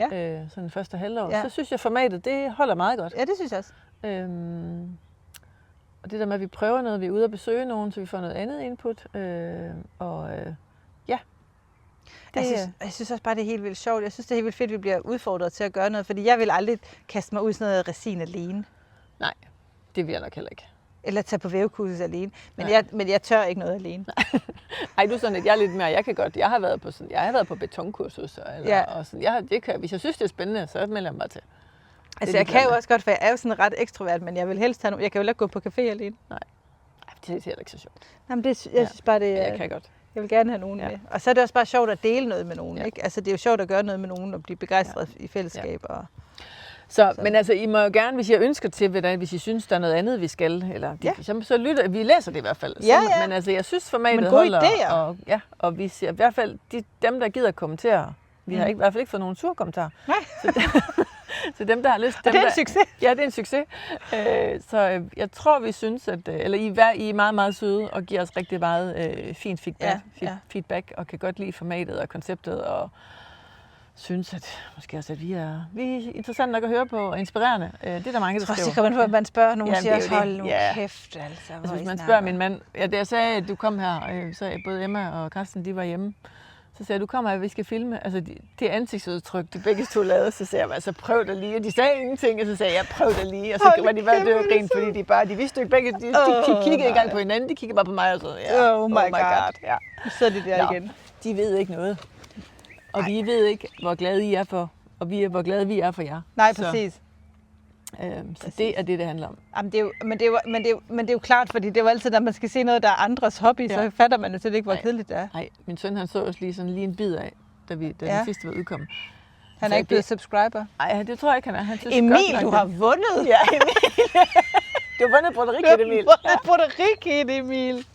S1: sådan første halvår, så synes jeg, formatet det holder meget godt.
S2: Ja, det synes jeg også.
S1: Og det der med, at vi prøver noget, vi er ude at besøge nogen, så vi får noget andet input.
S2: Jeg synes også bare, det er helt vildt sjovt. Jeg synes, det er helt vildt fedt, at vi bliver udfordret til at gøre noget, fordi jeg vil aldrig kaste mig ud i sådan noget resin alene.
S1: Nej, det vil jeg nok heller ikke.
S2: Eller tage på vævekursus alene. Men jeg tør ikke noget alene.
S1: Ej, du er sådan, at jeg er lidt mere, jeg kan godt. Jeg har været på betonkursus, og sådan. Hvis jeg synes, det er spændende, så melder jeg mig til.
S2: Altså, jeg kan jo også godt, for jeg er jo sådan ret ekstrovert, men jeg vil helst have jeg kan jo ikke gå på café alene.
S1: Nej, det er heller ikke så sjovt.
S2: Nej, men jeg synes bare, det
S1: jeg kan godt.
S2: Jeg vil gerne have nogen med. Og så er det også bare sjovt at dele noget med nogen, ikke? Altså, det er jo sjovt at gøre noget med nogen og blive begejstret i fællesskab.
S1: Så, men altså, I må jo gerne, hvis I ønsker til, hvis I synes, der er noget andet, vi skal, eller så lytter vi. læser det i hvert fald. Men altså, jeg synes, formatet holder. Og vi ser i hvert fald, dem, der gider kommentere, vi har i hvert fald ikke fået nogen surkommentarer.
S2: Nej.
S1: Så dem, der har lyst...
S2: Og det er en succes.
S1: Ja, det er en succes. Så jeg tror, vi synes, at... Eller I er meget, meget søde og giver os rigtig meget fint feedback, og kan godt lide formatet og konceptet, og synes, at måske også, at vi er interessante nok at høre på, og inspirerende. Det er der mange, der skriver.
S2: Jeg tror også, at man spørger nogen, siger også, hold nu kæft, altså.
S1: Hvis man spørger min mand... Ja, da jeg sagde, at du kom her, så både Emma og Karsten, de var hjemme. Så sagde jeg, du kommer her, vi skal filme. Altså, det ansigtsudtryk, de begge to lavede, så sagde jeg, altså prøv da lige. Og de sagde ingenting, og så sagde jeg, prøv da lige. Og så var de bare døde og grine, fordi de vidste jo ikke begge. De kiggede ikke engang på hinanden, de kiggede bare på mig og så,
S2: oh my god. Ja. Så er det der igen.
S1: De ved ikke noget. Og vi ved ikke, hvor glade I er for, og hvor glade vi er for jer.
S2: Nej, præcis.
S1: Så det er det handler om.
S2: Jamen, det er jo klart, fordi det er jo altid, når man skal se noget, der er andres hobby, så fatter man jo slet ikke, hvor kedeligt det er.
S1: Nej, min søn han så også lige en bid af, da den sidste var udkommet.
S2: Han er ikke blevet subscriber?
S1: Nej, det tror jeg ikke, han er.
S2: Emil, du har vundet!
S1: Ja, Emil. Du har vundet Broderikit, Emil.
S2: Du har vundet Broderikit, Emil.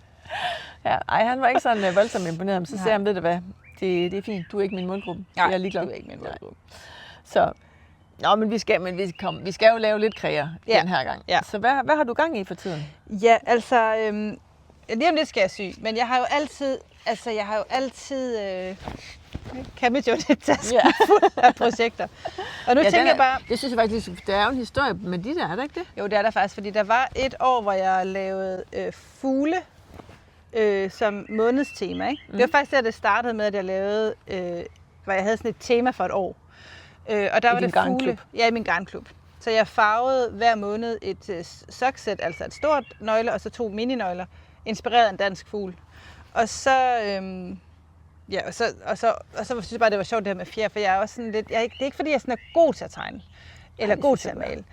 S1: Ja, han var ikke sådan voldsomt imponeret, men så sagde han, ved du hvad, det er fint, du er ikke min målgruppe.
S2: Nej,
S1: jeg er ligeglad.
S2: Du er ikke min målgruppe.
S1: Så... Nå, men vi skal jo lave lidt kreer den her gang. Ja. Så hvad har du gang i for tiden?
S2: Ja, altså, lige om lidt skal jeg sy, men jeg har jo altid, kammerjunit-tasken fuld af projekter. Og nu tænker jeg bare...
S1: Det synes jeg faktisk, der er jo en historie med de der, er der ikke det?
S2: Jo, det er der faktisk, fordi der var et år, hvor jeg lavede fugle som månedstema, ikke? Det var faktisk der, det startede med, at jeg lavede, hvor jeg havde sådan et tema for et år. Og der var det fugle. Ja, i min garnklub. Så jeg farvede hver måned et soksæt, altså et stort nøgle, og så 2 mininøgler, inspireret af en dansk fugl. Og så, og så synes jeg bare, det var sjovt det her med fjer, for jeg er også sådan lidt, det er ikke fordi, jeg sådan er god til at tegne, eller god til at male,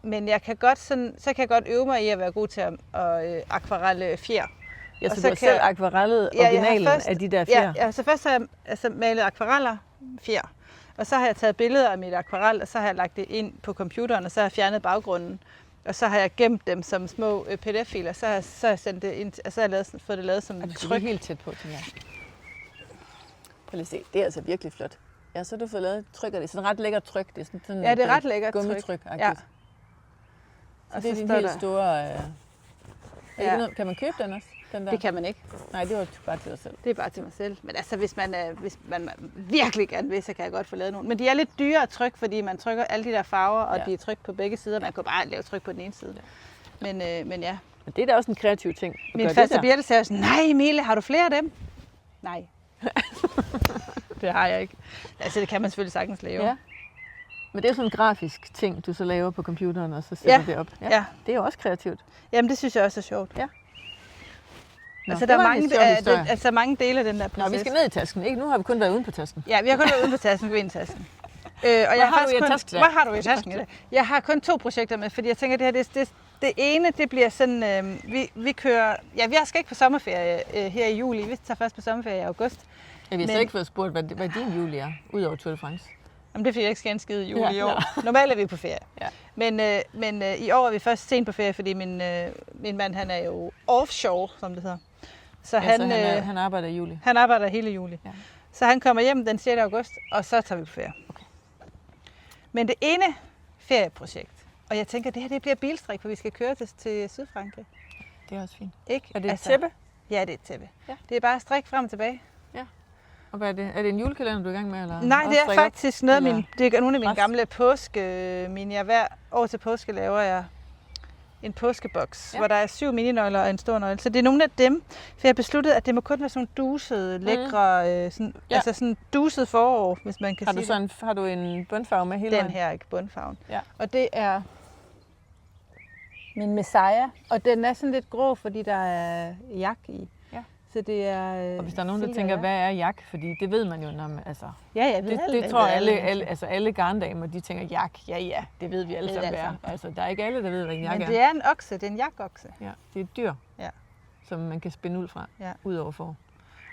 S2: men jeg kan godt sådan, så kan jeg godt øve mig i at være god til at akvarelle fjer.
S1: Ja, så du har selv akvarellet originalen af de der fjer?
S2: Ja, så først har jeg malet akvareller, fjer. Og så har jeg taget billeder af mit akvarel, og så har jeg lagt det ind på computeren, og så har jeg fjernet baggrunden. Og så har jeg gemt dem som små pdf-filer, så har jeg sendt det ind, og så har jeg fået det lavet som
S1: tryk. Det er helt tæt på, tænker jeg. Prøv lige at se, det er altså virkelig flot. Ja, så har du fået lavet tryk, og det er sådan ret lækkert tryk. Det er sådan
S2: ja, det er ret lækkert
S1: gummitryk.
S2: Ja.
S1: Og det er din helt store... Kan man købe den også? Den der?
S2: Det kan man ikke.
S1: Nej, det var bare til dig selv.
S2: Det er bare til mig selv. Men altså, hvis man virkelig gerne vil, så kan jeg godt få lavet nogle. Men de er lidt dyre at trykke, fordi man trykker alle de der farver, og de er trykt på begge sider. Man kan bare lave tryk på den ene side. Ja. Men ja.
S1: Men det er da også en kreativ ting.
S2: Min faste Birte sagde sådan, nej Emilie, har du flere af dem? Nej. Det har jeg ikke. Altså, det kan man selvfølgelig sagtens lave.
S1: Ja. Men det er sådan en grafisk ting, du så laver på computeren, og så sætter det op. Ja. Det er jo også kreativt.
S2: Jamen, det synes jeg også er sjovt.
S1: Ja. Nå,
S2: altså, der er mange dele af den der proces.
S1: Nå, vi skal ned i tasken, ikke? Nu har vi kun været uden på tasken.
S2: Ja, vi har kun været uden på tasken, vi er inde i tasken.
S1: Hvad
S2: har du i tasken i dag? Jeg har kun 2 projekter med, fordi jeg tænker, det her, det ene, det bliver sådan, vi kører, ja, vi skal ikke på sommerferie her i juli, vi tager først på sommerferie i august.
S1: Ja, vi har ikke fået spurgt, hvad din juli er, udover Tour de France.
S2: Jamen, det er fordi, jeg ikke skal en skide i juli i år. Normalt er vi på ferie. Ja. Men i år er vi først sent på ferie, fordi min mand, han er jo offshore, som det hedder. Så
S1: han arbejder i juli?
S2: Han arbejder hele juli. Ja. Så han kommer hjem den 6. august, og så tager vi på ferie. Okay. Men det ene ferieprojekt, og jeg tænker, det her det bliver bilstrik, for vi skal køre til Sydfrankrig.
S1: Det er også fint.
S2: Ikke?
S1: Er det et tæppe?
S2: Ja, det er et tæppe. Ja. Det er bare strik frem og tilbage.
S1: Ja. Og hvad er det? Er det en julekalender, du er i gang med? Eller
S2: nej, det er faktisk noget det er nogle af mine gamle påske-minier. Hver år til påske laver jeg en påskeboks, hvor der er 7 mininøgler og en stor nøgle. Så det er nogle af dem, for jeg besluttede, at det må kun være sådan dusede, lækre, altså sådan duset forår, hvis man kan sige det.
S1: Har du en bundfarve med hele
S2: den her er ikke bundfarven. Ja. Og det er min Messiah, og den er sådan lidt grå, fordi der er jak i. Ja. Så det er,
S1: og hvis der er nogen, der tænker, hvad er jak? Fordi det ved man jo, når man, altså...
S2: Ja, jeg ved
S1: det tror alle garndamer, de tænker, jak, ja, det ved vi alle sammen, hvad er. Altså, der er ikke alle, der ved, hvad en jak er.
S2: Men det er en okse, det er en jakokse.
S1: Ja, det er et dyr, som man kan spænde ud fra, ud over for.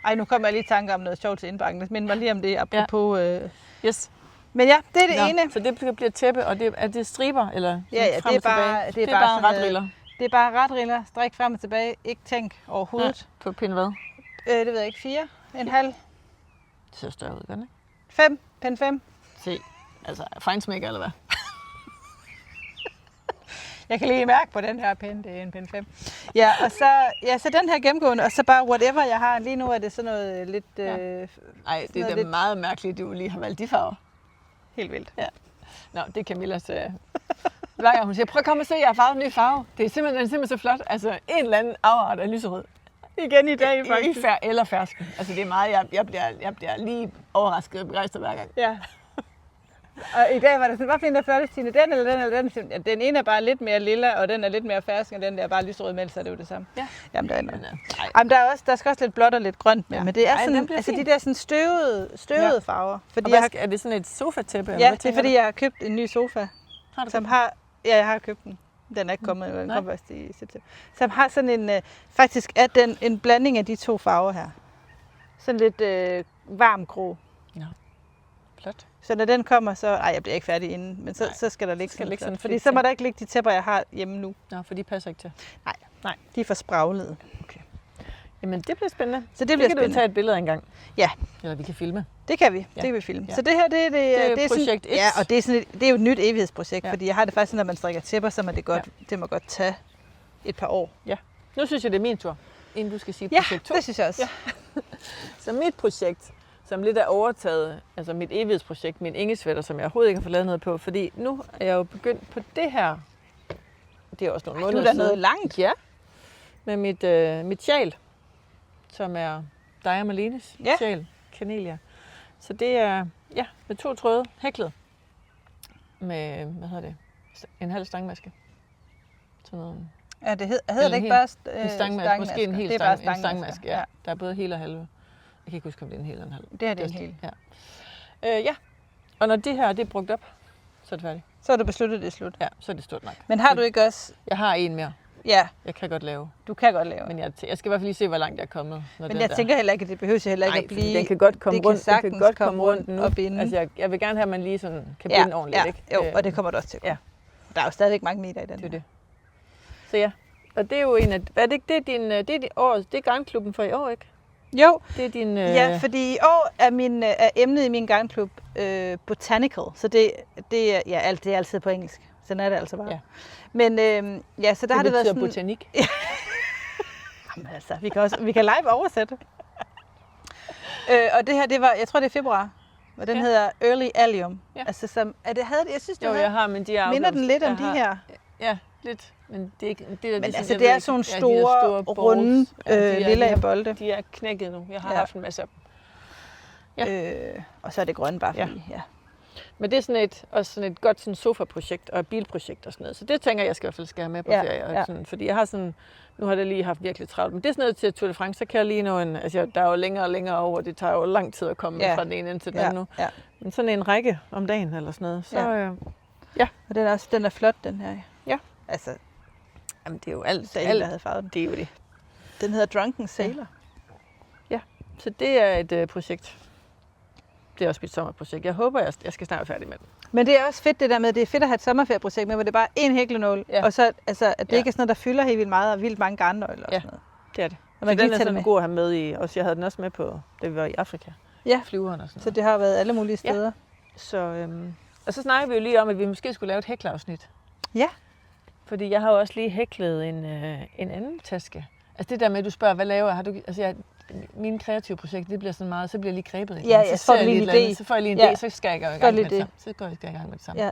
S2: Ej, nu kommer jeg lige i tanke om noget sjovt til indbakken. Men mig lige om det, apropos...
S1: Yes.
S2: Men ja, det er det ene.
S1: Så det bliver tæppe, og er det striber, eller
S2: ja,
S1: frem
S2: det er bare,
S1: det er bare retriller.
S2: Det er bare retriller, strik frem og tilbage, ikke tænk overhovedet.
S1: Ja, på pind hvad?
S2: Det ved jeg ikke, 4, en halv.
S1: Det ser større ud, gør det ikke?
S2: 5, pind 5.
S1: Se, altså fejnsmækker eller hvad?
S2: Jeg kan lige mærke på den her pind, det er en pind 5. Ja, og så den her gennemgående, og så bare whatever jeg har. Lige nu er det sådan noget lidt...
S1: Ej, det er da meget mærkeligt, at du lige har valgt de farver.
S2: Helt vildt.
S1: Ja. Nå, det er Camillas... Hver gang hun siger, prøv at komme og se, jeg har farvet en ny farve. Det er simpelthen så flot. Altså en eller anden afart af lyserød.
S2: Igen i dag faktisk.
S1: Eller fersken. Altså det er meget, jeg bliver lige overrasket og begejstret hver gang.
S2: Ja. Og i dag var det sådan, hvad finder flot, Tine? Den eller den? Ja, den ene er bare lidt mere lilla, og den er lidt mere fersken, og den der er bare lyserød med, så det er jo det samme. Ja. Jamen, der er noget. Jamen, der skal også lidt blåt og lidt grønt med, men det er sådan, altså de der sådan støvede farver. Fordi
S1: er det sådan et sofatæppe?
S2: Ja, det er fordi, jeg har købt en ny sofa, jeg har købt den. Den er ikke kommet, den kom først i september. Som har sådan en, faktisk er den en blanding af de 2 farver her. Sådan lidt varm grå. Ja,
S1: flot.
S2: Så når den kommer, så... Ej, jeg bliver ikke færdig inden, men så skal der ligge sådan. Fordi så må der ikke ligge de tæpper, jeg har hjemme nu.
S1: Nå, for de passer ikke til.
S2: Nej, de er for spraglede. Okay.
S1: Jamen, det bliver spændende.
S2: Så det bliver
S1: kan du tage et billede engang.
S2: Ja.
S1: Eller vi kan filme.
S2: Det kan vi. Det kan vi filme. Ja. Så det her, det er
S1: projekt 1.
S2: Ja, og det er jo et nyt evighedsprojekt, fordi jeg har det faktisk, når man strikker tæpper, så må det må godt tage et par år.
S1: Ja. Nu synes jeg, det er min tur, inden du skal sige projekt 2.
S2: Ja, det synes jeg også.
S1: Ja. Så mit projekt, som lidt er overtaget, altså mit evighedsprojekt, min Inge-sweater, som jeg overhovedet ikke har fået lavet noget på, fordi nu er jeg jo begyndt på det her. Det er også nogle måneder
S2: siden. Nu er der noget langt.
S1: Ja. Med mit sjal, som er dig og Marlenes sjal, Cornelia. Så det er med 2 tråde hæklet med, en halv stangmaske. Sådan noget.
S2: Ja, det hedder det ikke bare
S1: en stangmaske, måske en hel stangmaske. Ja. Der er både hel og halve. Jeg kan ikke huske, om det er en hel eller en halv.
S2: Det er det en hel.
S1: Ja. Ja, og når det her det er brugt op, så er det færdigt.
S2: Så er du besluttet, det er slut.
S1: Ja, så er det stort nok.
S2: Men har du ikke også...
S1: Jeg har en mere.
S2: Ja.
S1: Jeg kan godt lave.
S2: Du kan godt lave.
S1: Men jeg skal i hvert fald lige se, hvor langt jeg er kommet.
S2: Men jeg tænker heller ikke, at det behøver heller ikke at blive...
S1: Den kan godt komme rundt.
S2: Den kan godt komme rundt nu.
S1: Og binde. Altså, jeg vil gerne have, at man lige sådan kan binde ordentligt. Ikke?
S2: Jo, og det kommer du også til. Ja. Der er jo stadigvæk mange meter i den.
S1: Det er det. Så ja, og det er jo en af... Det er grandklubben for i år, ikke?
S2: Jo.
S1: Det er din...
S2: Ja, fordi i år er emnet i min garnklub botanical, så det er altid på engelsk. Sådan er det altså bare. Ja. Men så der har det været sådan...
S1: botanik.
S2: Jamen altså, vi kan live oversætte. Og det her, det var, jeg tror det er februar, og den hedder Early Allium. Ja. Altså som, jeg synes,
S1: jeg har, men de er
S2: minder den lidt om de her.
S1: Ja, lidt. Men det er ikke...
S2: Men altså, det er sådan store runde, lilla bolde.
S1: De er knækket nu. Jeg har haft en masse af dem. Ja.
S2: Og så er det grønne bare fordi,
S1: Men det er sådan et godt sådan sofa-projekt og et bilprojekt og sådan noget. Så det tænker jeg skal i hvert fald skal have med på ferie. Og sådan, fordi jeg har sådan... Nu har det lige haft virkelig travlt. Men det er sådan noget til Tour de France, så kan jeg lige nå en... Altså, der er jo længere og længere over. Det tager jo lang tid at komme fra den ene ind til den anden nu. Ja. Men sådan en række om dagen eller sådan noget. Så,
S2: Og den er flot, den her.
S1: Ja.
S2: Altså...
S1: Jamen, det er jo alt.
S2: Der havde farvet den.
S1: Det er jo det.
S2: Den hedder Drunken Sailor.
S1: Ja, så det er et projekt. Det er også mit sommerprojekt. Jeg håber, jeg skal snart være færdig med det.
S2: Men det er også fedt det der med, det er fedt at have et sommerferieprojekt med, hvor det er bare én hæklenål, og så altså, at det ikke er sådan noget, der fylder helt vildt meget, og vildt mange garnnøgler og sådan noget.
S1: Det er det. Og man den er sådan god at have med i, også jeg havde den også med på, da vi var i Afrika.
S2: Ja,
S1: flyveren og sådan noget.
S2: Så det har været alle mulige steder.
S1: Ja. Så, og så snakker vi jo lige om, at vi måske skulle lave et hækleafsnit.
S2: Ja.
S1: Fordi jeg har jo også lige hæklet en anden taske. Altså det der med, at du spørger, hvad laver jeg? Har du, altså mine kreative projekter, det bliver sådan meget, så bliver jeg lige grebet.
S2: Ja, så får jeg lige en idé.
S1: Så får jeg lige en idé, så skal jeg i gang med det samme. Så går jeg i gang med det samme.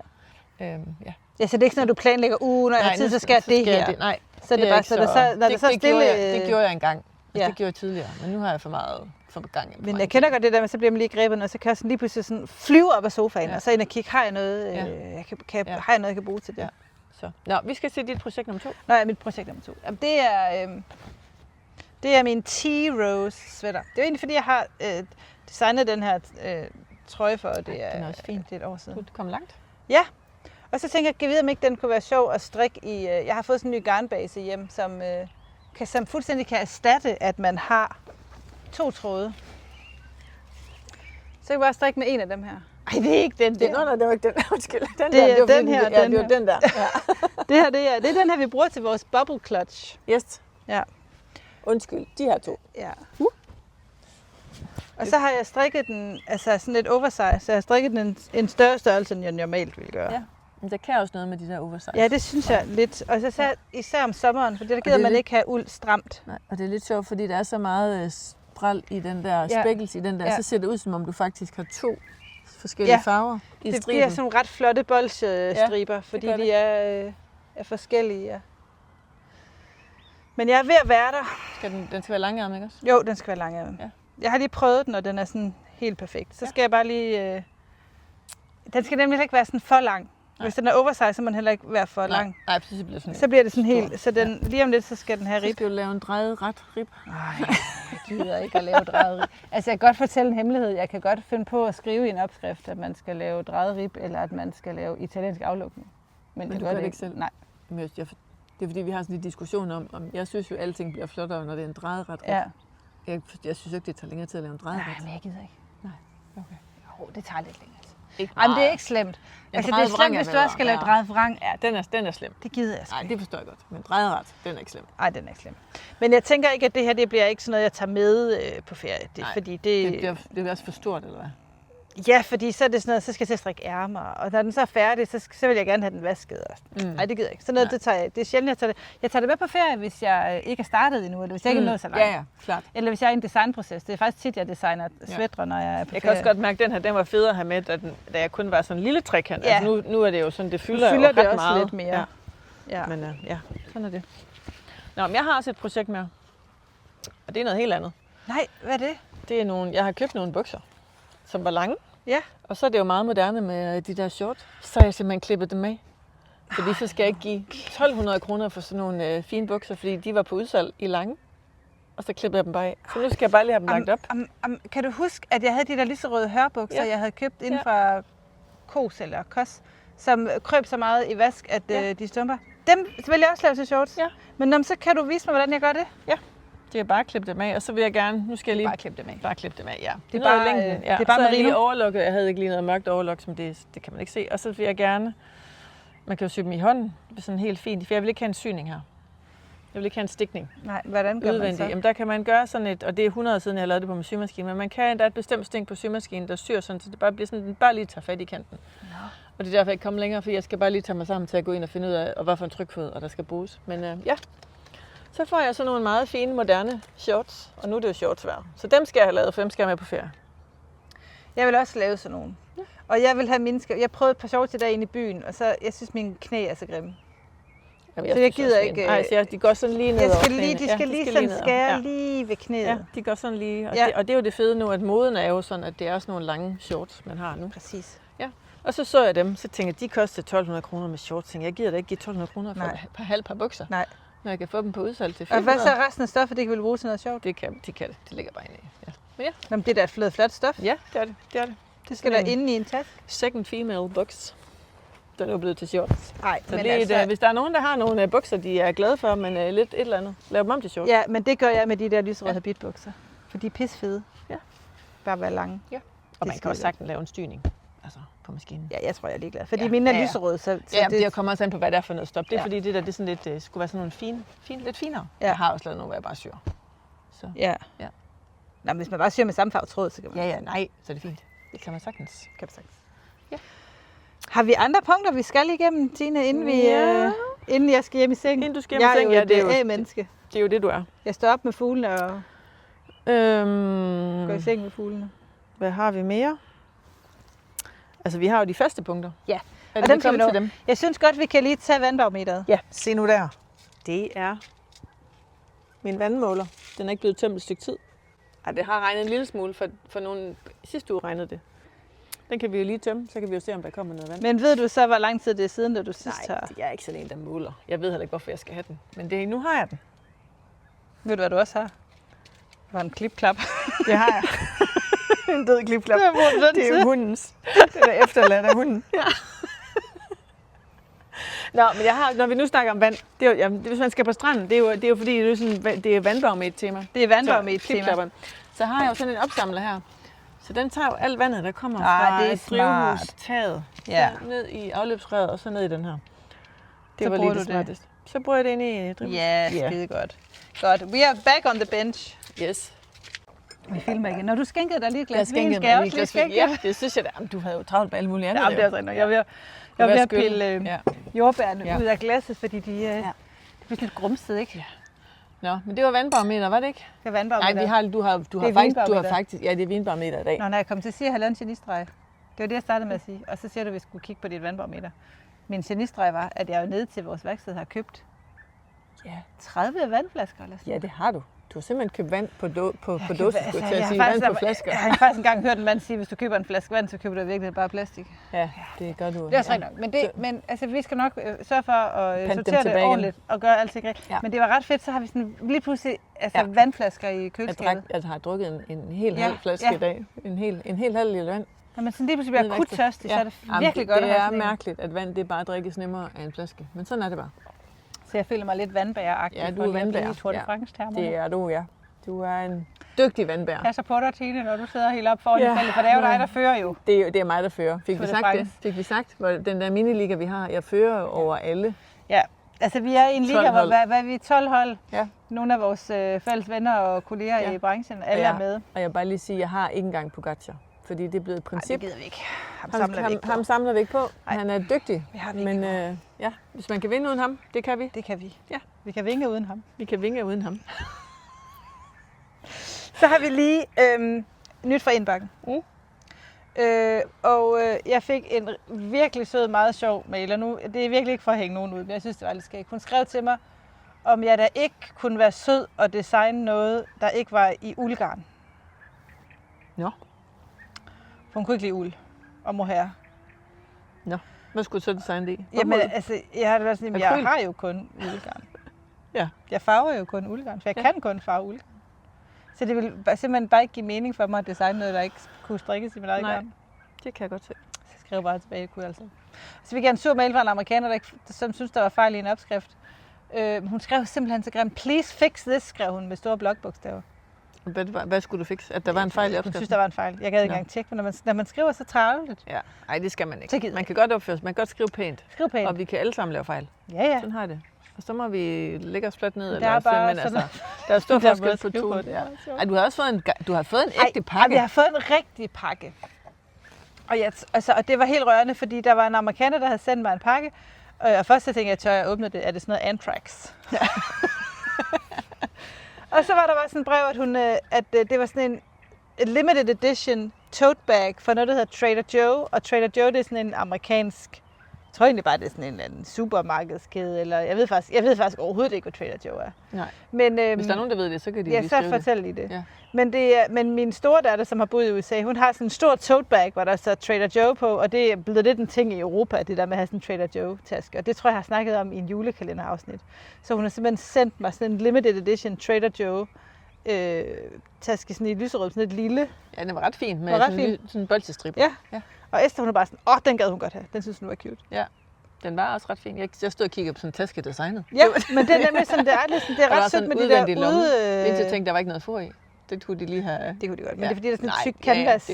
S2: Ja, så det er ikke sådan, at du planlægger, når jeg har tid, så skal jeg det her.
S1: Nej,
S2: så er det bare, så når det så stille...
S1: Det gjorde jeg engang. Altså, det gjorde jeg tidligere, men nu har jeg for meget for gang.
S2: Men jeg kender godt det der med, så bliver man lige grebet, og så kan jeg sådan lige pludselig sådan flyve op af sofaen, og så ind og kigge, har jeg noget, jeg kan bruge til det.
S1: Ja. Så. Nå, vi skal se dit projekt nummer 2.
S2: Nej, mit projekt nummer 2. Jamen, det er min Tea Rose sweater. Det er egentlig fordi, jeg har designet den her trøje for, og det er,
S1: den er også fin.
S2: Det er et år siden.
S1: Du kom langt?
S2: Ja, og så tænker jeg, kan vide, om ikke den kunne være sjov at strikke i... jeg har fået sådan en ny garnbase hjem, som fuldstændig kan erstatte, at man har 2 tråde. Så jeg kan bare strikke med en af dem her.
S1: Ej, det er ikke den der. Det var ikke den. Undskyld. Den
S2: det
S1: der,
S2: er den her.
S1: Ja, det var den der. Ja.
S2: det er den her, vi bruger til vores bubble clutch.
S1: Yes.
S2: Ja.
S1: Undskyld, de her 2.
S2: Ja. Og så har jeg strikket den, altså sådan lidt oversize, så jeg har strikket den en større størrelse, end jeg normalt ville gøre.
S1: Ja, men der kan også noget med de der oversize.
S2: Ja, det synes jeg lidt. Og så især om sommeren, for der gider man ikke have uld stramt.
S1: Nej, og det er lidt sjovt, fordi der er så meget spræl i den der, spækkelse i den der, så ser det ud, som om du faktisk har 2 forskellige farver i striben.
S2: Det bliver sådan ret flotte bolsjestriber, fordi de er forskellige, ja. Men jeg er ved at være der.
S1: Den skal være langærmet, ikke også?
S2: Jo, den skal være langærmet. Ja. Jeg har lige prøvet den, og den er sådan helt perfekt. Så skal jeg bare lige... Den skal nemlig ikke være sådan for lang. Hvis den er oversize, så må den heller ikke være for lang.
S1: Nej, præcis, bliver sådan
S2: så bliver det sådan helt... Så den, lige om lidt, så skal den have rib.
S1: Så skal du lave en drejet ret rib.
S2: Nej, jeg gider ikke at lave drejet rib. Altså, jeg kan godt fortælle en hemmelighed. Jeg kan godt finde på at skrive i en opskrift, at man skal lave drejet rib, eller at man skal lave italiensk aflukning.
S1: Men du gør det ikke selv?
S2: Nej.
S1: Det er fordi, vi har sådan en diskussion om jeg synes jo, at alting bliver flottere, når det er en drejet ret.
S2: Ja.
S1: Jeg synes ikke, det tager længere tid at lave en drejet ret.
S2: Nej, men jeg gider ikke.
S1: Nej, okay.
S2: Jo, det tager lidt længere.
S1: Ej,
S2: men det er ikke slemt. Altså, det er slemt, hvis du også skal lave drejet vrang.
S1: Ja, den er slem.
S2: Det gider jeg sgu.
S1: Nej, det forstår jeg godt. Men drejet ret, den er ikke slem.
S2: Nej, den er ikke slem. Men jeg tænker ikke, at det her det bliver ikke sådan noget, jeg tager med på ferie. Fordi det
S1: bliver også for stort, eller hvad?
S2: Ja, fordi så er det sådan noget, så skal jeg til at strikke ærmer, og når den så er færdig, så vil jeg gerne have den vasket også. Nej, det gider jeg ikke. Så noget, det tager jeg. Det er sjældent, jeg tager det. Jeg tager det med på ferie, hvis jeg ikke er startet endnu, eller hvis jeg ikke er nået så langt.
S1: Ja, klart.
S2: Eller hvis jeg er i en designproces. Det er faktisk tit, jeg designer sweatre, når jeg er på ferie.
S1: Jeg kan også godt mærke, at den var federe at have med, da jeg kun var sådan en lille trekant. Ja. Altså nu er det jo sådan, det fylder jo ret
S2: det også
S1: meget.
S2: Lidt mere.
S1: Ja. Men sådan er det. Nå, men jeg har også et projekt mere. Og det er noget helt andet.
S2: Nej, hvad er det?
S1: Det er jeg har købt nogle bukser, som var lange.
S2: Ja.
S1: Og så er det jo meget moderne med de der short. Så har jeg simpelthen klippet dem af. Fordi så skal jeg ikke give 1.200 kroner for sådan nogle fine bukser, fordi de var på udsalg i lange. Og så klippede jeg dem bare af. Så nu skal jeg bare lige have dem lagt op.
S2: Kan du huske, at jeg havde de der lyserøde hørbukser, jeg havde købt inden fra Kos eller Kos, som krøb så meget i vask, at de stumper? Dem vil jeg også lave til shorts. Ja. Men så kan du vise mig, hvordan jeg gør det?
S1: Ja. Det er bare at klippe dem af, og så vil jeg gerne... Nu skal jeg lige...
S2: Bare klippe dem af.
S1: Bare klippe dem af, ja.
S2: Det er bare længden.
S1: Det er bare så lige overlukket. Jeg havde ikke lige noget mørkt overluk, som det kan man ikke se. Og så vil jeg gerne... Man kan jo sy dem i hånden, sådan helt fint, for jeg vil ikke have en syning her. Jeg vil ikke have en stikning.
S2: Nej, hvordan gør man så?
S1: Jamen, der kan man gøre sådan et, og det er 100 år siden, jeg har lavet det på min symaskine, men man kan, der er et bestemt sting på symaskinen, der syr sådan, så det bare bliver sådan, den bare lige tager fat i kanten.
S2: No.
S1: Og det er derfor, jeg ikke kommer længere, for jeg skal bare lige tage mig sammen til at gå ind og finde ud af, hvad for en trykfod, og der skal bruges. Men ja, så får jeg sådan nogle meget fine, moderne shorts, og nu er det jo shorts vejr. Så dem skal jeg have lavet, for dem skal jeg med på ferie.
S2: Jeg vil også lave sådan nogle. Ja. Og jeg vil have mine jeg prøvede et par shorts i dag inde i byen, og så jeg synes mine knæ er så grimme.
S1: Jamen,
S2: så jeg gider ikke.
S1: Nej, så de går sådan lige ned over knæene.
S2: De skal lige sådan skære lige ved knæet.
S1: Ja, de går sådan lige. Og det er jo det fede nu, at moden er jo sådan, at det er også nogle lange shorts, man har nu.
S2: Præcis.
S1: Ja. Og så jeg dem, så tænker jeg, de koster 1.200 kroner med shorts. Jeg gider da ikke give 1.200 kroner for et halvt par bukser.
S2: Nej.
S1: Når jeg kan få dem på udsalg til 400.
S2: Og hvad så resten af stoffet, det kan vel bruge til noget sjovt?
S1: Det kan det. Det ligger bare inde i. Ja. Men ja.
S2: Nå, men det er da et flot stof.
S1: Ja, det er det.
S2: Det skal der inde i en taske.
S1: Second female box. Den er jo blevet til shorts.
S2: Nej,
S1: så men altså, hvis der er nogen, der har nogle bukser, de er glade for, men lidt et eller andet, lav dem om til shorts.
S2: Ja, men det gør jeg med de der lyserøde habitbukser. For de er pissfede. Ja. Bare være lange.
S1: Ja. Og man kan også sagtens lave en styrning. Altså på maskinen.
S2: Ja, jeg tror, jeg er ligeglad. Fordi mine er lyserøde, så
S1: det kommer også an på, hvad det er for noget stof. Det er fordi, det er sådan lidt, skulle være sådan nogle lidt finere. Ja. Jeg har også lavet nogle, hvor jeg bare syr. Så.
S2: Ja. Nå, men hvis man bare syr med samme farve tråd, så kan man...
S1: Nej, så er det fint. Det kan man sagtens.
S2: Ja. Har vi andre punkter, vi skal igennem, Tine, inden jeg skal hjem i seng?
S1: Inden du skal hjem i seng,
S2: det er jo et A-menneske.
S1: Det er jo det, du er.
S2: Jeg står op med fuglene og går i seng med fuglene.
S1: Hvad har vi mere? Altså, vi har jo de faste punkter.
S2: Ja,
S1: og dem skal vi nå. Dem?
S2: Jeg synes godt, vi kan lige tage vandbarometeret.
S1: Ja, se nu der. Det er min vandmåler. Den er ikke blevet tømt et stykke tid. Ej, det har regnet en lille smule, for nogle sidste uge regnede det. Den kan vi jo lige tømme, så kan vi jo se, om der kommer noget vand.
S2: Men ved du så, hvor lang tid det er siden, da du sidst har?
S1: Nej, jeg er ikke sådan en, der måler. Jeg ved heller ikke, hvorfor jeg skal have den. Men nu har jeg den.
S2: Ved du, hvad du også har? Det var en klipklap.
S1: Det har jeg. En død klipklap. Det er jo hundens. Det er efterladt af hunden. Ja. Nå, men når vi nu snakker om vand, det er jo, hvis man skal på stranden, det er jo fordi, det er vandbarometer-tema.
S2: Det er vandbarometer-tema.
S1: Så har jeg jo sådan en opsamler her. Så den tager jo alt vandet, der kommer fra drivhustaget, ned i afløbsrøret og så ned i den her. Det var lige det smarteste. Så bruger jeg det ind i drivhuset.
S2: Ja, skide godt. Godt. We are back on the bench.
S1: Yes.
S2: Vi filmer igen. Når du skænkede dig lige et glas
S1: vin, skal jeg også lige skænke. Ja, det synes jeg da. Du havde jo travlt med alle mulige andre.
S2: Ja, det er altså ikke. Jeg vil pille jordbærne ud af glasset, fordi de bliver lidt grumset, ikke? Ja.
S1: Nå, men det var vandbarometer, var det ikke?
S2: Det var vandbarometer.
S1: Nej, du har faktisk, ja, det er vinbarometer i dag.
S2: Når jeg kom til at sige halvanden genistreg, det var det, jeg startede med at sige. Og så siger du, at vi skulle kigge på dit vandbarometer. Min genistreg var, at jeg jo nede til vores værksted har købt 30 vandflasker eller sådan.
S1: Ja, det har du. Du har simpelthen købt vand på dåse, til at sige vand på flasker.
S2: Jeg har faktisk engang hørt en mand sige, at hvis du køber en flaske vand, så køber du virkelig bare plastik.
S1: Ja, det gør du.
S2: Det er også rigtigt nok. Men altså, vi skal nok sørge for at sortere det ordentligt og gøre alt rigtigt. Ja. Men det var ret fedt, så har vi sådan lige pludselig vandflasker i køleskabet.
S1: Jeg har drukket en hel halv flaske i dag. En hel halv liter vand.
S2: Når man sådan lige pludselig bliver akut tørstig, så er det virkelig godt at have sådan en.
S1: Det er mærkeligt, at vand det bare drikkes nemmere af en flaske. Men sådan er det bare.
S2: Så jeg føler mig lidt vandbærer-agtig.
S1: Ja, du er vandbærer. Det er du, ja. Du er en dygtig vandbærer.
S2: Jeg så på dig, Tine, når du sidder helt op foran i feltet, for det er jo dig, der fører jo.
S1: Det er mig, der fører. Fik vi sagt det? Den der miniliga, vi har, jeg fører over alle.
S2: Ja, altså vi er i en liga, hvor hvad er vi 12 hold. Ja. Nogle af vores fælles venner og kolleger i branchen, alle er med. Og
S1: jeg vil bare lige sige, at jeg har ikke engang Pogacar. Fordi det er blevet et princip.
S2: Nej, det gider vi ikke.
S1: Ham samler vi ikke på. Ej. Han er dygtig. Men hvis man kan vinde uden ham, det kan vi.
S2: Det kan vi. Ja. Vi kan vinge uden ham.
S1: Vi kan vinge uden ham.
S2: Så har vi lige nyt fra indbakken. Jeg fik en virkelig sød, meget sjov mail. Og nu, det er virkelig ikke for at hænge nogen ud, men jeg synes, det var lidt skægt. Hun skrev til mig, om jeg da ikke kunne være sød og designe noget, der ikke var i uldgarn.
S1: Nå.
S2: Hun kunne ikke lide uld og mohair.
S1: Nå. Hvad skulle du så designe det i?
S2: Jamen, altså, jeg har det været sådan, jeg har jo kun uldgarn.
S1: Ja.
S2: Jeg farver jo kun uldgarn, for jeg kan kun farve uldgarn. Så det vil simpelthen bare ikke give mening for mig at designe noget, der ikke kunne strikkes i mit eget garn.
S1: Det kan jeg godt se.
S2: Så jeg skrev bare tilbage, det kunne jeg altså. Så vi gav en sur mail fra en amerikaner, som synes, der var fejl i en opskrift. Hun skrev simpelthen så grimt, please fix this, skrev hun med store blokbogstaver.
S1: Hvad skulle du fikse? At der var en fejl i opskriften?
S2: Hun synes, der var en fejl. Jeg gad ikke engang tjekke, men når man skriver så travlt.
S1: Ja, nej, det skal man ikke. Man kan godt opføre sig. Man kan godt skrive pænt.
S2: Skriv pænt.
S1: Og vi kan alle sammen lave fejl.
S2: Ja.
S1: Sådan har jeg det. Og så må vi lægge os fladt ned.
S2: Der er bare
S1: men altså, der er stor forskel på to. Ej, du har også fået en ægte pakke.
S2: Jeg har fået en rigtig pakke. Og det var helt rørende, fordi der var en amerikaner, der havde sendt mig en pakke. Og først så tænkte jeg, tør jeg åbne det? Er det sådan noget Anthrax? Ja. Og så var der bare sådan en brev, at det var sådan en limited edition tote bag for noget, der hedder Trader Joe. Og Trader Joe, det er sådan en amerikansk, jeg tror egentlig bare, det er sådan en eller anden supermarkedskæde, eller jeg ved faktisk overhovedet ikke, hvad Trader Joe er.
S1: Nej.
S2: Men,
S1: hvis der er nogen, der ved det, så kan de lige skrive det.
S2: Ja, så fortæl lige det. Ja. Men min store datter, som har boet i USA, hun har sådan en stor tote bag, hvor der står Trader Joe på, og det er blevet lidt en ting i Europa, det der med at have sådan en Trader Joe-taske. Og det tror jeg har snakket om i en julekalenderafsnit. Så hun har simpelthen sendt mig sådan en limited edition Trader Joe taske, sådan i lyserød, sådan et lille.
S1: Ja, den var ret fin med sådan en bolchestrip.
S2: Ja. Og Esther, hun er bare sådan, den gad hun godt have. Den synes hun var cute.
S1: Ja. Den var også ret fin. Jeg stod og kiggede på sådan en taskedesignet.
S2: Ja, men det er nemlig sådan, det er ret sødt med de der ude.
S1: Indtil jeg tænkte, der var ikke noget for i. Det kunne de lige have.
S2: Det kunne de godt, men det er fordi, der er sådan en tyk canvas.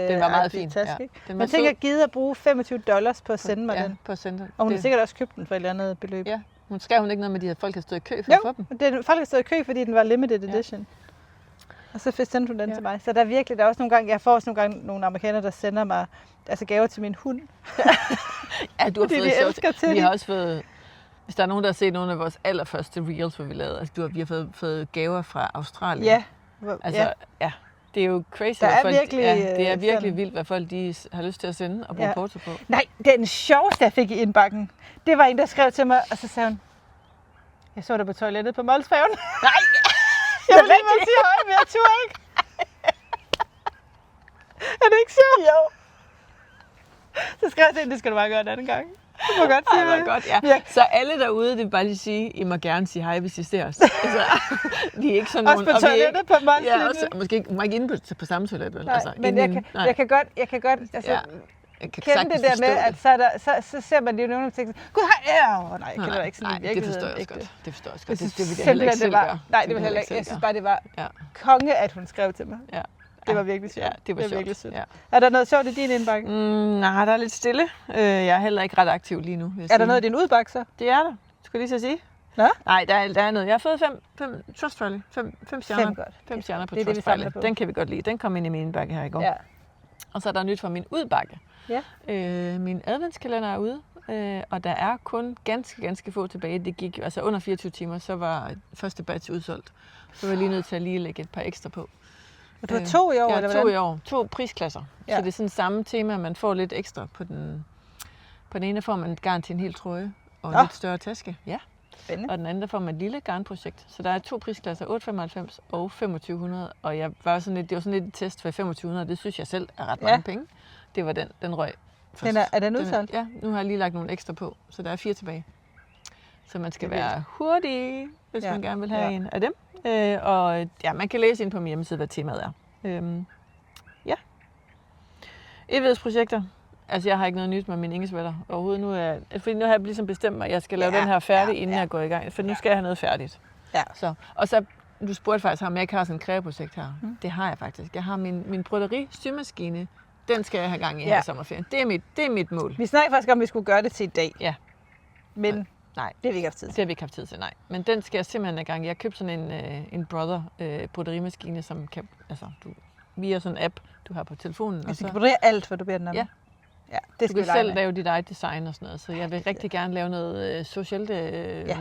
S1: Den var meget fin.
S2: Taske, ja. Men tænker jeg givet at bruge $25 på at sende mig den.
S1: På at sende den.
S2: Og hun har sikkert også købt den for et eller andet beløb.
S1: Ja, hun skrev hun ikke noget med, de her folk har stået i kø for at få dem.
S2: Folk har stået i kø, fordi den var limited edition. Og så sendte hun den til mig. Så der er også nogle gange, jeg får også nogle amerikanere, der sender mig gaver til min hund.
S1: Ja, du har fået sjovt. Vi har også fået, hvis der er nogen, der har set nogle af vores allerførste reels, hvor vi lavede, vi har fået gaver fra Australien.
S2: Ja.
S1: Det er jo crazy.
S2: Det er
S1: virkelig vildt, hvad folk de har lyst til at sende og bruge porto på.
S2: Nej, den sjoveste, jeg fik i indbakken, det var en, der skrev til mig, og så sagde hun, jeg så dig på toilettet på Molsfærgen.
S1: Nej!
S2: Jeg vil lige sige højt, men jeg turde ikke. Er det ikke sjovt?
S1: Jo.
S2: Så skrev jeg til, det skal du bare gøre en anden gang. Du må godt sige det.
S1: Godt, ja. Så alle derude, det vil bare lige sige, I må gerne sige hej, hvis I ser os. Altså, vi er ikke sådan nogen.
S2: Også på toilettet på Molsfærgen.
S1: Ja, også, måske ikke inde på samme toilet.
S2: Nej, altså, men jeg kan godt kende det der med, at så ser man lige nogen, og tænker, gud, nej, jeg kender ikke sådan i virkeligheden.
S1: Det forstår jeg også godt. Det vil jeg heller ikke selv gøre.
S2: Nej, det vil heller ikke. Jeg synes bare, det var konge, at hun skrev til mig. Ja. Det var virkelig sjovt.
S1: Ja, det var
S2: virkelig sødt.
S1: Ja.
S2: Er der noget sjovt i din indbakke?
S1: Nej, der er lidt stille. Jeg er heller ikke ret aktiv lige nu.
S2: Er der noget i din udbakke så?
S1: Det er der. Skulle jeg lige så sige.
S2: Nå?
S1: Nej, der er noget. Jeg har fået 5 Trustpilot. 5 stjerner. 5 stjerner på Trustpilot. Den kan vi godt lide. Den kom ind i min indbakke her i går. Ja. Og så er der nyt fra min udbakke. Ja. Min adventskalender er ude. Og der er kun ganske få tilbage. Det gik altså under 24 timer, så var første batch udsolgt. Så var jeg lige nødt til at lægge et par ekstra på.
S2: Og du har 2 i år?
S1: Ja, 2 i år. 2 prisklasser. Ja. Så det er sådan samme tema, man får lidt ekstra på den. På den ene får man et garn til en hel trøje og en lidt større taske. Ja. Spændende. Og den anden får man et lille garnprojekt. Så der er 2 prisklasser, 895 og 2500. Og det var sådan lidt et test for 2500, det synes jeg selv er ret mange penge. Det var den røg først.
S2: Er den udsolgt?
S1: Ja, nu har jeg lige lagt nogle ekstra på, så der er 4 tilbage. Så man skal være hurtig, hvis man gerne vil have en af dem. Og man kan læse ind på min hjemmeside, hvad temaet er. Evighedsprojekter. Altså, jeg har ikke noget nyt med min ingesvætter overhovedet. Fordi nu har jeg ligesom bestemt mig, at jeg skal lave den her færdig, inden jeg går i gang. For nu skal jeg have noget færdigt. Ja. Så, du spurgte faktisk om jeg ikke har sådan en kreaprojekt her. Det har jeg faktisk. Jeg har min broderi-symaskine. Den skal jeg have gang i her i sommerferien. Det er mit mål.
S2: Vi snakker faktisk om, at vi skulle gøre det til i dag.
S1: Ja. Men
S2: nej, det har vi ikke haft tid til.
S1: Det har vi ikke haft tid til, nej. Men den skal jeg simpelthen have gang i. Jeg har købt sådan en Brother broderimaskine, som kan, via sådan en app, du har på telefonen.
S2: Altså, du kan brodere alt, hvad du beder den om?
S1: Ja. Det du kan selv lave dit eget design og sådan noget, så jeg vil rigtig gerne lave noget socialt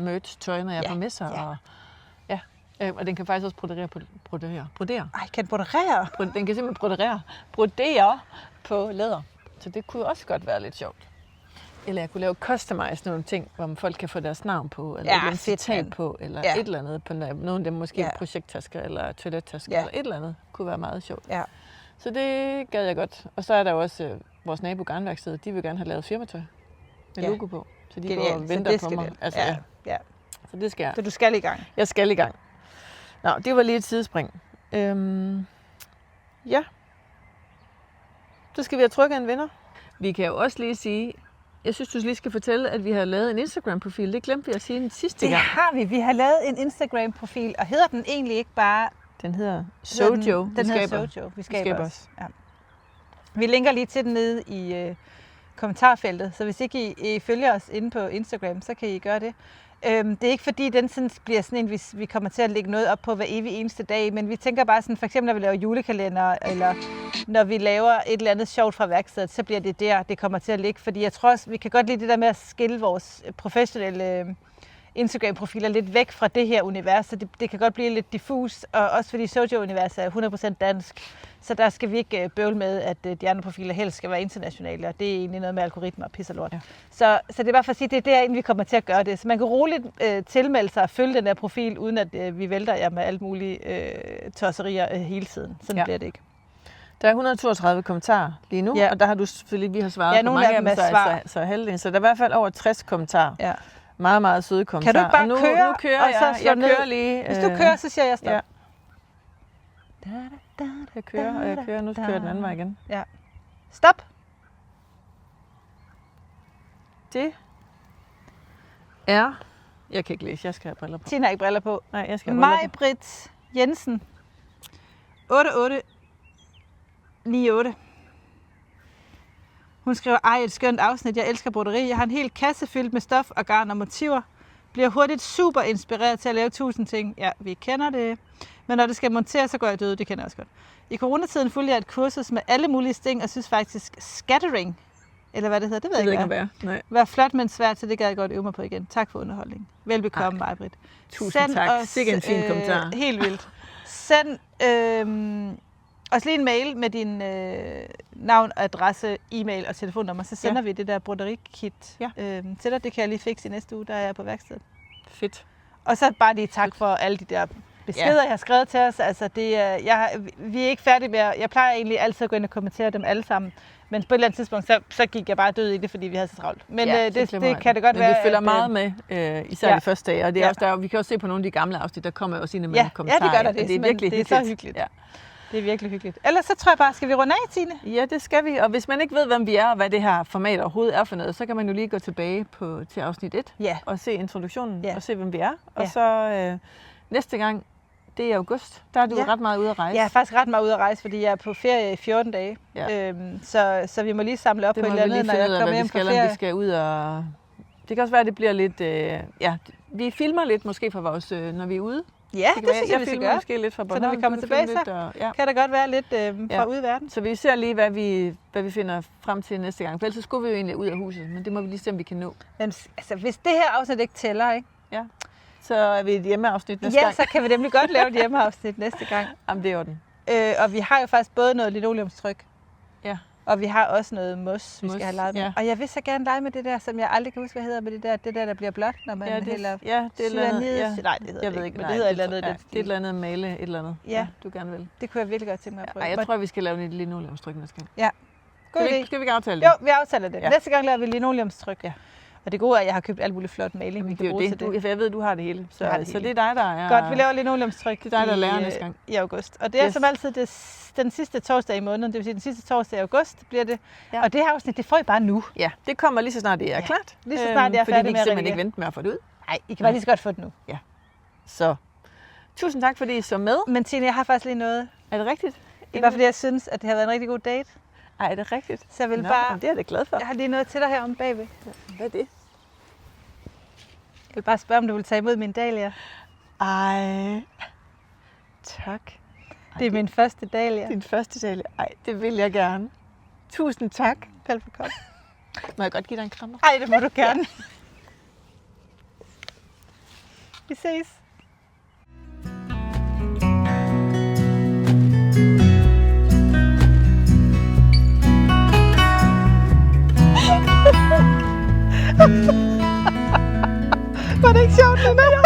S1: merch tøj, når jeg er på messer. Og den kan faktisk også brodere.
S2: Ej, kan den brodere?
S1: Den kan simpelthen brodere på læder. Så det kunne også godt være lidt sjovt. Eller jeg kunne lave customize nogle ting, hvor folk kan få deres navn på, eller et citat på, eller et eller andet. På nogle af dem måske projekttasker, eller toilettasker, eller et eller andet. Kunne være meget sjovt. Ja. Så det gad jeg godt. Og så er der også vores nabo Garnværksted, de vil gerne have lavet firmatøj med logo på. Så de går og venter på mig. Altså, så det skal jeg.
S2: Så du skal i gang?
S1: Jeg skal i gang. Nå, det var lige et sidespring. Så skal vi have trykket en vinder. Vi kan jo også lige sige, jeg synes, du lige skal fortælle, at vi har lavet en Instagram-profil. Det glemte vi at sige den sidste gang.
S2: Det har vi. Vi har lavet en Instagram-profil, og hedder den egentlig ikke bare...
S1: Den hedder Sojo.
S2: Den hedder Sojo. Vi skaber os. Ja. Vi linker lige til den nede i kommentarfeltet, så hvis ikke I følger os inde på Instagram, så kan I gøre det. Det er ikke fordi, den sådan bliver sådan en, hvis vi kommer til at lægge noget op på hver evig eneste dag, men vi tænker bare sådan, for eksempel når vi laver julekalender, eller når vi laver et eller andet sjovt fra værkstedet, så bliver det der, det kommer til at ligge. Fordi jeg tror også, vi kan godt lide det der med at skille vores professionelle Instagram-profiler lidt væk fra det her univers, så det kan godt blive lidt diffus, og også fordi Sojo-universet er 100% dansk, så der skal vi ikke bøvle med, at de andre profiler helst skal være internationale, og det er egentlig noget med algoritmer og pis og lort. Ja. Så det er bare for at sige, det er derinde, vi kommer til at gøre det. Så man kan roligt tilmelde sig og følge den her profil, uden at vi vælter jer med alt muligt tosserier hele tiden. Sådan bliver det ikke.
S1: Der er 132 kommentarer lige nu, og der har du selvfølgelig, vi har svaret på mange af dem, så halvdelen. Så der er i hvert fald over 60 kommentarer. Ja. Meget, meget søde kommentarer.
S2: Kan du bare køre?
S1: Nu kører jeg. Jeg kører lige.
S2: Hvis du kører, så siger jeg stop. Ja.
S1: Jeg kører, og jeg kører. Nu kører jeg den anden vej igen.
S2: Ja. Stop.
S1: Det er... Jeg kan ikke læse. Jeg skal have briller på.
S2: Tina har ikke briller på.
S1: Nej, jeg skal have briller på.
S2: Maj-Britt Jensen. 8898. Hun skriver, et skønt afsnit. Jeg elsker broderi. Jeg har en hel kasse fyldt med stof og garn og motiver. Bliver hurtigt super inspireret til at lave 1000 ting. Ja, vi kender det. Men når det skal monteres, så går jeg død. Det kender jeg også godt. I coronatiden fulgte jeg et kursus med alle mulige sting, og synes faktisk scattering, eller hvad det hedder, det ved jeg ikke, hvad. Var flot, men svært, så det gad jeg godt øve mig på igen. Tak for underholdning. Velbekomme, Maj-Britt.
S1: Tusind tak. Sikke en fin kommentar.
S2: Helt vildt. Send os lige en mail med din navn, adresse, e-mail og telefonnummer, så sender vi det der broderikit til dig. Det kan jeg lige fikse i næste uge, der er jeg på værkstedet.
S1: Fedt.
S2: Og så bare lige tak for alle de der beskeder, jeg har skrevet til os. Altså, vi er ikke færdige med jeg plejer egentlig altid at gå ind og kommentere dem alle sammen. Men på et eller andet tidspunkt, så gik jeg bare død i det, fordi vi havde så travlt. Men det kan det godt være.
S1: Men vi følger meget med, især de første dage. Og det er også vi kan også se på nogle af de gamle afsnit, der kommer også ind med kommentarer.
S2: Ja, det gør der.
S1: Det er virkelig
S2: hyggeligt. Det er så hyggeligt. Ja. Det er virkelig hyggeligt. Ellers så tror jeg bare, skal vi runde af, Tine?
S1: Ja, det skal vi. Og hvis man ikke ved, hvem vi er, og hvad det her format overhovedet er for noget, så kan man jo lige gå tilbage til afsnit 1 og se introduktionen og se, hvem vi er. Og så næste gang, det er i august. Der er du ret meget ude at rejse.
S2: Jeg er faktisk ret meget ude at rejse, fordi jeg er på ferie i 14 dage. Ja. Så vi må lige samle op på et eller andet, når jeg kommer hjem fra ferie.
S1: Vi skal ud og... Det kan også være, at det bliver lidt... vi filmer lidt måske fra vores... når vi er ude.
S2: Ja, det synes jeg, vi skal gøre.
S1: Måske lidt fra Bornholm.
S2: Så når vi kommer tilbage, så kan der godt være lidt fra ude i verden.
S1: Så vi ser lige, hvad vi finder frem til næste gang. For ellers skulle vi jo egentlig ud af huset, men det må vi lige se, om vi kan nå.
S2: Men, altså, hvis det her afsnit ikke tæller, ikke?
S1: Ja. Så er vi et hjemmeafsnit næste gang.
S2: Ja, så kan vi nemlig godt lave et hjemmeafsnit næste gang.
S1: Jamen, det er orden.
S2: Og vi har jo faktisk både noget linoleumstryk.
S1: Ja.
S2: Og vi har også noget mos, vi skal have leget med. Ja. Og jeg vil så gerne lege med det der, som jeg aldrig kan huske, hvad hedder, med det der bliver blåt, når man hælder
S1: det er
S2: cyanid. Ja. Nej, det hedder
S1: jeg ved ikke,
S2: men det hedder et eller andet.
S1: Det er et eller andet male, et eller andet, du gerne vil.
S2: Det kunne jeg virkelig godt tænke mig at prøve.
S1: Jeg tror, vi skal lave et linoleumstryk næste gang.
S2: Ja.
S1: Skal vi ikke aftale det?
S2: Jo, vi aftaler det. Ja. Næste gang laver vi linoleumstryk. Ja. Og det gode er, at jeg har købt alt muligt flot maling, vi kan bruge til det.
S1: For jeg ved, du har det hele. Så det er dig, der er...
S2: Godt, vi laver linoleumstryk.
S1: Det er dig, der lærer næste gang.
S2: I august. Og det er som altid den sidste torsdag i måneden, det vil sige den sidste torsdag i august bliver det. Ja. Og det her afsnit, det får I bare nu.
S1: Ja, det kommer lige så snart det er klart.
S2: Lige så snart jeg er færdig med at
S1: fordi vi kan simpelthen ikke vente med at få det ud.
S2: Nej, I kan bare lige så godt få det nu.
S1: Ja. Så tusind tak, fordi I så med.
S2: Men Tine, jeg har faktisk lige noget.
S1: Er det rigtigt?
S2: Det er bare fordi, jeg synes, at det har været en rigtig god date.
S1: Ej, er det rigtigt?
S2: Så jeg vil bare...
S1: Det er jeg glad for.
S2: Jeg har lige noget til dig herom bagved.
S1: Hvad er det?
S2: Jeg vil bare spørge, om du vil tage imod min dahlia.
S1: Ej, tak.
S2: Det er min første dahlia.
S1: Din første dahlia. Ej, det vil jeg gerne. Tusind tak.
S2: Velbekomme.
S1: Må jeg godt give dig en krammer?
S2: Ej, det må du gerne. Vi ses. Var det ikke sjovt, Nina?